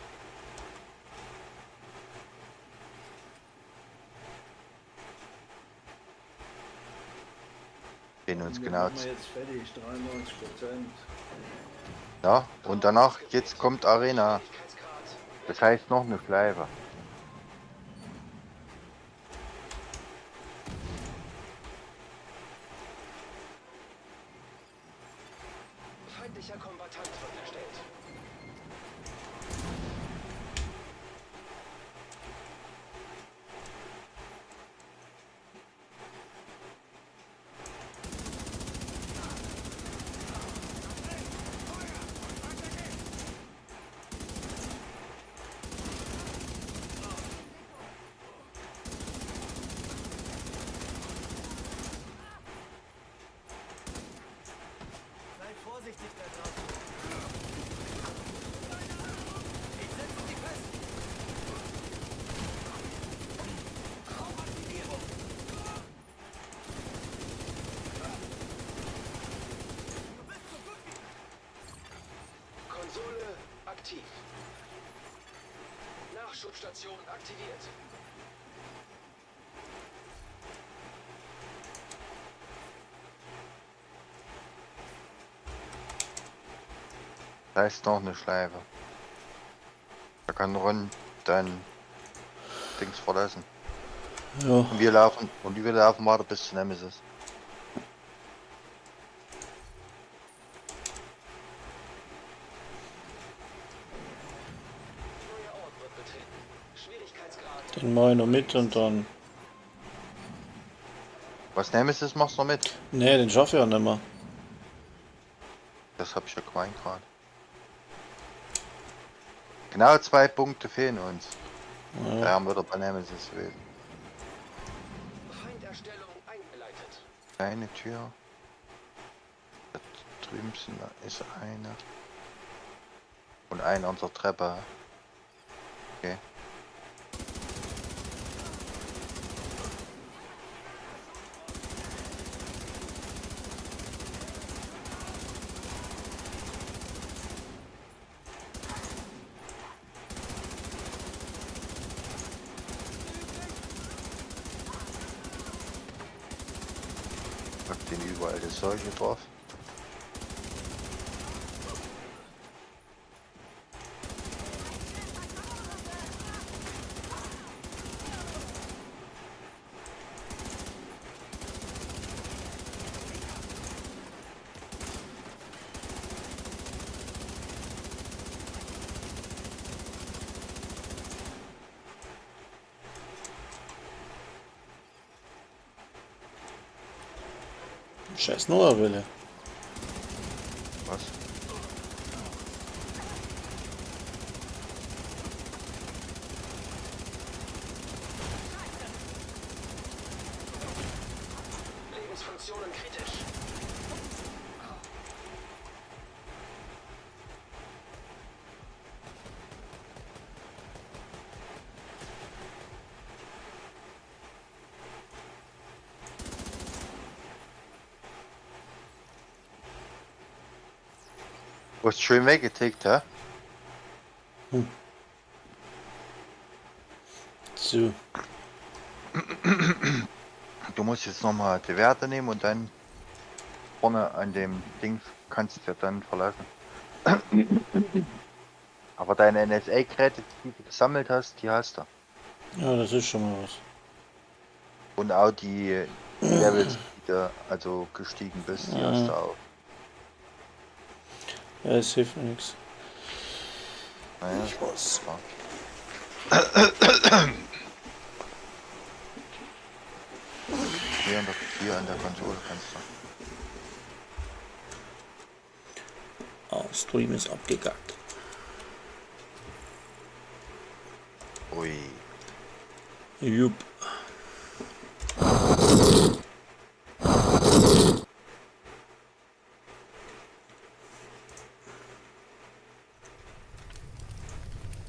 Gehen uns Wir genau machen wir jetzt fertig, 93%. Ja, und danach, jetzt kommt Arena. Schwierigkeitsgrad. Das heißt noch eine Schleife. Feindlicher Kombatant wird erstellt. Luftschutzstation aktiviert. Da ist noch eine Schleife. Da kann Ron dein Dings verlassen. Ja, Und wir laufen weiter bis zu Nemesis. Neuer Ort wird betreten. Schwierigkeitsgrad. den mache ich noch mit und dann. Was Nemesis machst du noch mit? Nee, den schaffe ich auch nicht mehr. Das hab ich ja gemeint gerade. Genau 2 Punkte fehlen uns. Da Ja, haben wir doch bei Nemesis gewesen. Feinderstellung eingeleitet. Eine Tür. Da drüben ist eine. Und eine an der Treppe. Okay. Pack den überall das Seuche drauf. scheiß Noah-Welle. Was? Lebensfunktionen kritisch. Du hast schön weggetickt, hä? So, Du musst jetzt nochmal die Werte nehmen und dann vorne an dem Ding kannst du ja dann verlassen. Aber deine NSA-Geräte, die du gesammelt hast, die hast du. ja, das ist schon mal was. Und auch die Levels, die du also gestiegen bist, die hast du auch. Ja, es hilft mir nichts. Naja, Spaß. klar. Hier an der Konsole kannst du. Ah, Stream ist abgekackt. Ui. Jupp.